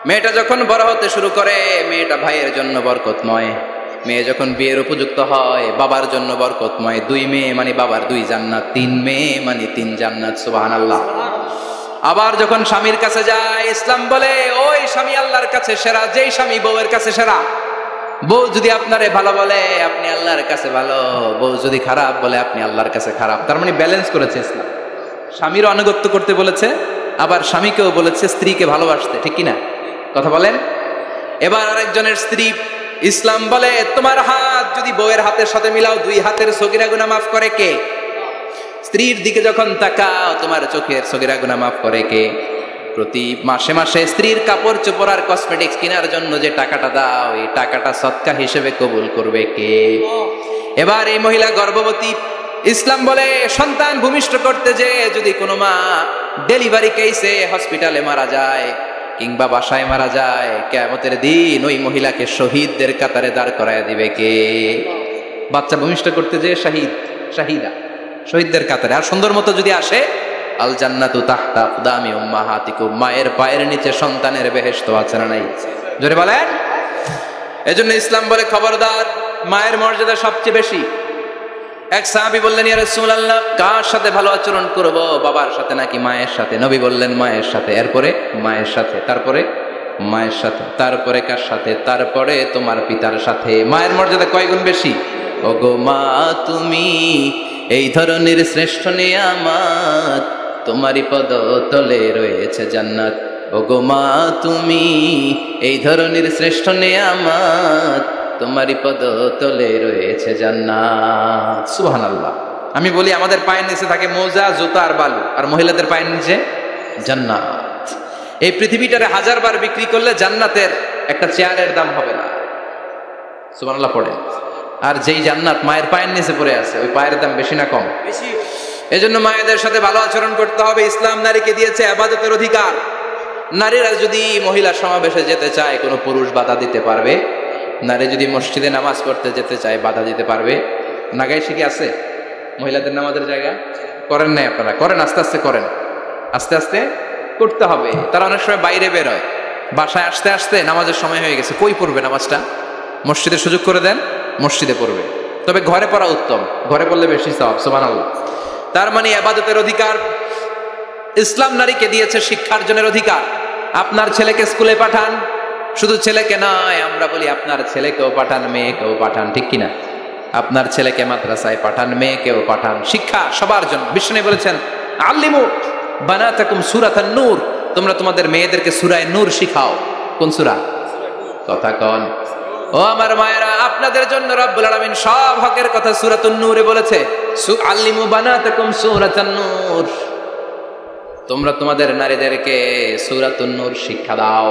[SPEAKER 1] মেয়েটা যখন বড় হতে শুরু করে মেয়েটা ভাইয়ের জন্য বরকতময়। মেয়ে যখন বিয়ের উপযুক্ত হয় বাবার জন্য বরকতময়। 2 মেয়ে মানে বাবার 2 জান্নাত, 3 মেয়ে মানে 3 জান্নাত। সুবহানাল্লাহ। আবার যখন স্বামীর কাছে যায় ইসলাম বলে ওই স্বামী আল্লাহর কাছে সেরা, যেই স্বামী বউয়ের কাছে সেরা। বউ যদি আপনারে ভালো বলে আপনি আল্লাহর কাছে ভালো, বউ যদি খারাপ বলে আপনি আল্লাহর কাছে খারাপ। তার মানে ব্যালেন্স করেছে ইসলাম। স্বামীরও আনুগত্য করতে বলেছে, আবার স্বামীকেও বলেছে স্ত্রীকে ভালোবাসতে, ঠিক কিনা? কথা বলেন। এবার আরেকজনের স্ত্রী, ইসলাম বলে তোমার হাত যদি বউয়ের হাতের সাথে মিলাও 2 হাতের সগীরা গুনাহ মাফ করে কে? স্ত্রীর দিকে যখন তাকাও তোমার চোখের সগীরা গুনাহ মাফ করে কে? প্রতি মাসে মাসে স্ত্রীর কাপড় চোপড় আর কসমেটিক্স কেনার জন্য যে টাকাটা দাও এই টাকাটা সদকা হিসেবে কবুল করবে কে? এবার এই মহিলা গর্ভবতী, ইসলাম বলে সন্তান ভূমিষ্ঠ করতে যে যদি কোনো মা ডেলিভারি কেসে হসপিটালে মারা যায় কিংবা বাসায় মারা যায়, কিয়ামতের দিন ওই মহিলাকে শহীদদের কাতারে দাঁড় করায় দিবে কে? বাচ্চা ভূমিষ্ঠ করতে যে শাহিদা, শহীদদের কাতারে। আর সুন্দর মতো যদি আসে, আল জান্নাতু তাহতা আকদামি উম্মাহাতিকুম, মায়ের পায়ের নিচে সন্তানের বেহেশত আছে না নাই? জোরে বলেন। এজন্য ইসলাম বলে খবরদার, মায়ের মর্যাদা সবচেয়ে বেশি। এক সাহাবী বললেন ইয়া রাসূলুল্লাহ কার সাথে ভালো আচরণ করব, বাবার সাথে নাকি মায়ের সাথে? নবী বললেন মায়ের সাথে, এরপরে মায়ের সাথে, তারপরে মায়ের সাথে, তারপরে কার সাথে? তারপরে তোমার পিতার সাথে। মায়ের মর্যাদা কয় গুণ বেশি? ওগো মা তুমি এই ধরনের শ্রেষ্ঠ নিয়ামত, তোমারই পদতলে রয়েছে জান্নাত। ওগো মা তুমি এই ধরনের শ্রেষ্ঠ নিয়ামত, তোমারই পদতলে রয়েছে জান্নাত। সুবহানাল্লাহ। আমি বলি আমাদের পায়ের নিচে থাকে মোজা, জুতা আর বালু, আর মহিলাদের পায়ের নিচে জান্নাত। এই পৃথিবীটারে 1000 বার বিক্রি করলে জান্নাতের একটা চেয়ারের দাম হবে না। সুবহানাল্লাহ পড়ে। আর যেই জান্নাত মায়ের পায়ের নিচে পড়ে আছে ওই পায়ের দাম বেশি না কম? বেশি। এজন্য মায়েদের সাথে ভালো আচরণ করতে হবে। ইসলাম নারীকে দিয়েছে ইবাদতের অধিকার। নারীরা যদি মহিলা সমাবেশে যেতে চায় কোনো পুরুষ বাধা দিতে পারবে? নারী যদি মসজিদে নামাজ পড়তে যেতে চায় বাধা দিতে পারবে? নাগাই শিখে আছে মহিলাদের নামাজের জায়গা? করেন নাই আপনারা? করেন, আস্তে আস্তে করেন, আস্তে আস্তে করতে হবে। তারা অনেক সময় বাইরে বের হয়, বাসায় আসতে আসতে নামাজের সময় হয়ে গেছে, কই পড়বে নামাজটা? মসজিদে সুযোগ করে দেন, মসজিদে পড়বে। তবে ঘরে পড়া উত্তম, ঘরে পড়লে বেশি সওয়াব। সুবহানাল্লাহ। তার মানে ইবাদতের অধিকার ইসলাম নারীকে দিয়েছে, শিক্ষার্জনের অধিকার। আপনার ছেলেকে স্কুলে পাঠান, শুধু ছেলেকে নয়, আমরা বলি আপনার ছেলেকেও পাঠান, মেয়েকেও পাঠান, ঠিক কিনা? আপনার ছেলেকে মাদ্রাসায় পাঠান, মেয়েকেও পাঠান। শিক্ষা সবার জন্য। বিষ্ণু বলেছেন আল্লিমু বানাতাকুম সূরাতান নূর, তোমরা তোমাদের মেয়েদেরকে সূরা নূর শিখাও। কোন সূরা? কথা কন। ও আমার মায়েরা, আপনাদের জন্য রব্বুল আলামিন সব হকের কথা সূরাতুন নূরে বলেছে। আল্লিমু বানাতাকুম সূরাতান নূর, তোমরা তোমাদের নারীদেরকে সূরাতুন নূর শিক্ষা দাও।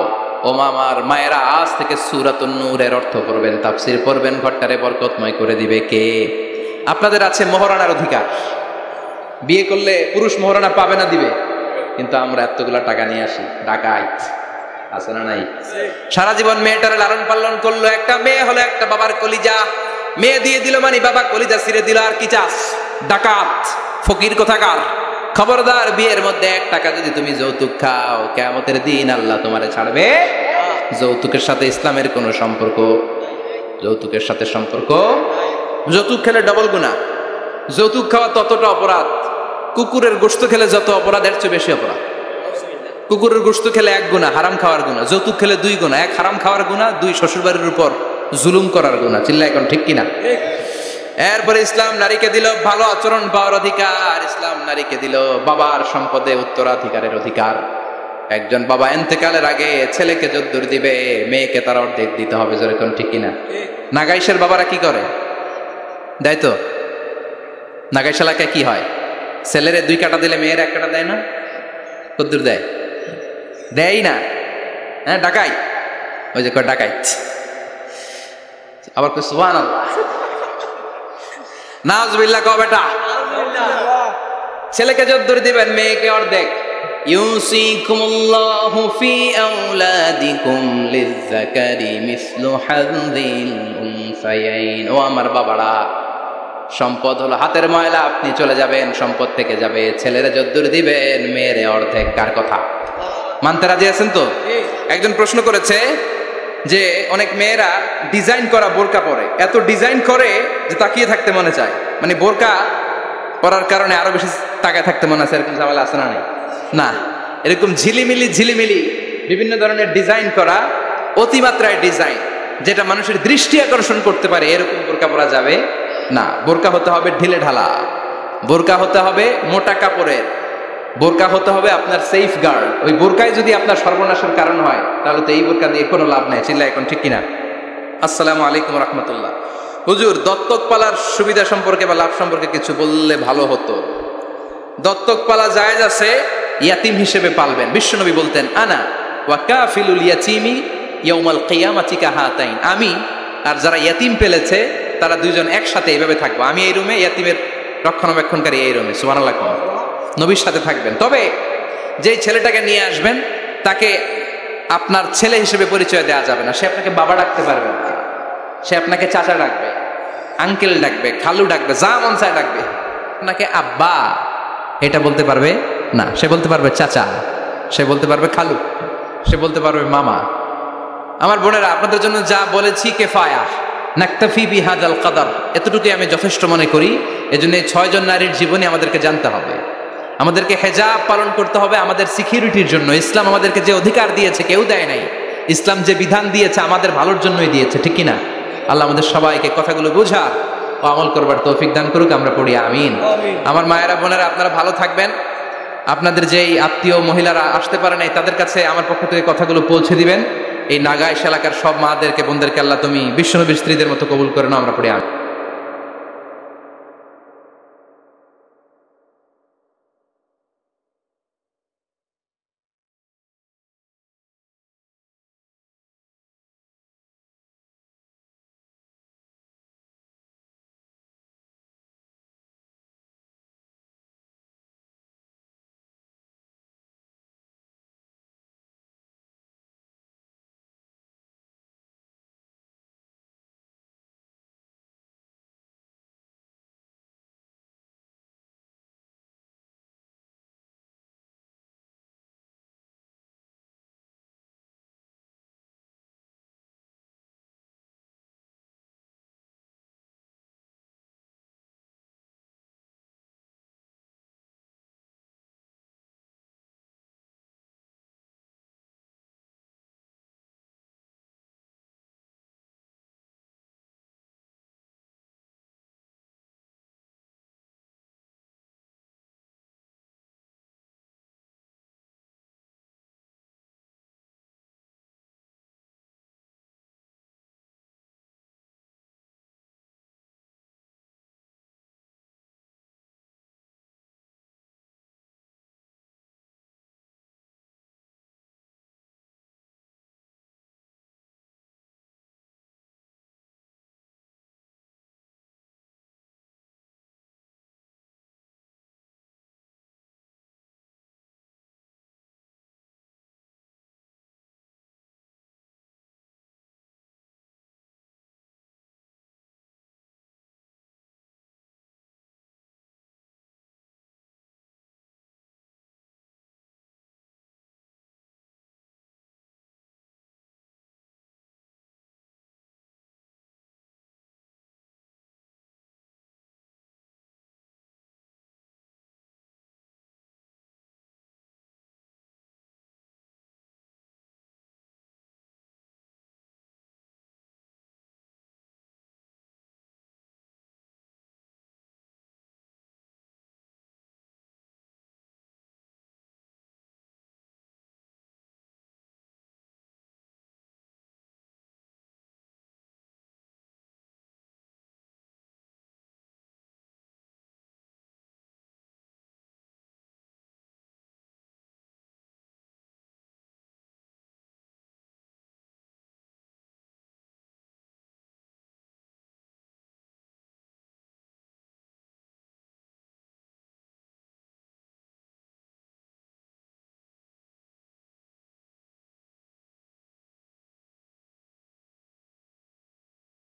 [SPEAKER 1] ও আমার মায়েরা, আজ থেকে সূরাতুন নূরের অর্থ পড়বেন, তাফসীর পড়বেন, ঘরটারে বরকতময় করে দিবে কে? আপনাদের আছে মোহরানার অধিকার। বিয়ে করলে পুরুষ মোহরানা পাবে না, দিবে। কিন্তু আমরা এতগুলা টাকা নিয়ে আসি, ডাকাইত আছে না নাই? সারা জীবন মেয়েটারে লালন পালন করলো, একটা মেয়ে হলো একটা বাবার কলিজা। মেয়ে দিয়ে দিল মানে বাবা কলিজা ছিঁড়ে দিল, আর কি চাস? ডাকাত, ফকির কোথাকার। খবরদার, বিয়ের মধ্যে 1 টাকা যদি তুমি যৌতুক খাও, কিয়ামতের দিন আল্লাহ তোমারে ছাড়বে। যৌতুকের সাথে ইসলামের কোনো সম্পর্ক? যৌতুকের সাথে সম্পর্ক? যৌতুক খেলে ডবল গুনাহ। যৌতুক খাওয়া ততটা অপরাধ, কুকুরের গোশত খেলে যত অপরাধ এর চেয়ে বেশি অপরাধ। কুকুরের গোশত খেলে 1 গুনাহ, হারাম খাওয়ার গুনাহ। যৌতুক খেলে 2 গুনাহ, 1 হারাম খাওয়ার গুনাহ, 2 শ্বশুরবাড়ির উপর জুলুম করার গুনাহ। চিল্লায় এখন ঠিক কিনা? এরপরে ইসলাম নারীকে দিল ভালো আচরণ পাওয়ার অধিকার, ইসলাম নারীকে দিল বাবার সম্পদে উত্তরাধিকারের অধিকার। একজন বাবা এন্তেকালের আগে ছেলেকে যদ্দুর দিবে, মেয়েকে তার অর্ধেক দিতে হবে। যেরকম ঠিক কিনা? নাগাইশের বাবারা কি করে? দেয় তো। নাগাইশ এলাকায় কি হয়? ছেলেরে 2 কাটা দিলে মেয়ের 1 কাটা দেয় না? কদ্দুর দেয়? দেয় না। হ্যাঁ, ডাকাই। ওই যে কয় ডাকাই। আবার কই সুবহানাল্লাহ, নাউজুবিল্লাহ কও বেটা। ছেলেকে যদ্দুর দিবেন, মেয়েকে অর্ধেক। ইউসিকুমুল্লাহু ফি আওলাদিকুম লিয-যাকারি মিসলু হাযযিল উনসায়াইন। ও আমার বাবারা, সম্পদ হলো হাতের ময়লা, আপনি চলে যাবেন, সম্পদ থেকে যাবে। ছেলেরা যদ্দুর দিবেন, মেয়েরে অর্ধেক। কার কথা? মানতে রাজি আছেন তো? একজন প্রশ্ন করেছে যে অনেক মেয়েরা ডিজাইন করা বোরকা পরে, এত ডিজাইন করে যে তাকিয়ে থাকতে মনে চায়। মানে বোরকা পরার কারণে আরো বেশি তাকায় থাকতে মনে আছে, এরকম ঝামেলা আছে না? নেই না। এরকম ঝিলিমিলি বিভিন্ন ধরনের ডিজাইন করা, অতিমাত্রায় ডিজাইন, যেটা মানুষের দৃষ্টি আকর্ষণ করতে পারে, এরকম বোরকা পরা যাবে না। বোরকা হতে হবে ঢিলে ঢালা, বোরকা হতে হবে মোটা কাপড়ের, বোরকা হতে হবে আপনার সেফ গার্ড। ওই বোরকায় যদি আপনার সর্বনাশের কারণ হয়, তাহলে তো এই বোরকা দিয়ে কোনো লাভ নাই। চিল্লা এখন ঠিক কিনা? আসসালামু আলাইকুম রহমতুল্লাহ। হুজুর, দত্তক পালার সুবিধা সম্পর্কে বা লাভ সম্পর্কে কিছু বললে ভালো হতো। দত্তক পালা জায়েজ আছে, ইয়াতিম হিসেবে পালবেন। বিশ্বনবী বলতেন, আনা ওয়া কাফিলুল ইয়াতীমি ইয়াউমাল কিয়ামাতি কাহাতাইন। আমি আর যারা ইয়াতিম পেলেছে তারা দুইজন একসাথে এইভাবে থাকবো। আমি এই রুমে, ইয়াতিমের রক্ষণাবেক্ষণকারী এই রুমে। সুবহানাল্লাহ। নবীর সাথে থাকবেন। তবে যেই ছেলেটাকে নিয়ে আসবেন, তাকে আপনার ছেলে হিসেবে পরিচয় দেওয়া যাবে না। সে আপনাকে বাবা ডাকতে পারবে না, সে আপনাকে চাচা ডাকবে, আঙ্কেল ডাকবে, খালু ডাকবে, যা মন চায় ডাকবে। আপনাকে আব্বা এটা বলতে পারবে না। সে বলতে পারবে চাচা, সে বলতে পারবে খালু, সে বলতে পারবে মামা। আমার বোনেরা, আপনাদের জন্য যা বলেছি কেফায়া, নাকতাফি বিহাদাল কাদার, এতটুকুই আমি যথেষ্ট মনে করি। এজন্য এই 6 জন নারীর জীবনী আমাদেরকে জানতে হবে, আমাদেরকে হেজাব পালন করতে হবে আমাদের সিকিউরিটির জন্য। ইসলাম আমাদেরকে যে অধিকার দিয়েছে কেউ দেয় নাই। ইসলাম যে বিধান দিয়েছে আমাদের ভালোর জন্যই দিয়েছে, ঠিক কিনা? আল্লাহ আমাদের সবাইকে কথাগুলো বোঝার ও আমল করবার তৌফিক দান করুক। আমরা পড়ি আমিন। আমার মায়েরা বোনেরা, আপনারা ভালো থাকবেন। আপনাদের যেই আত্মীয় মহিলারা আসতে পারে নাই, তাদের কাছে আমার পক্ষ থেকে কথাগুলো পৌঁছে দিবেন। এই নাগাইশ এলাকার সব মাদেরকে, বোনদেরকে আল্লাহ তুমি বিশ্বনবীর স্ত্রীদের মতো কবুল করে নাও। আমরা পড়ি আমিন।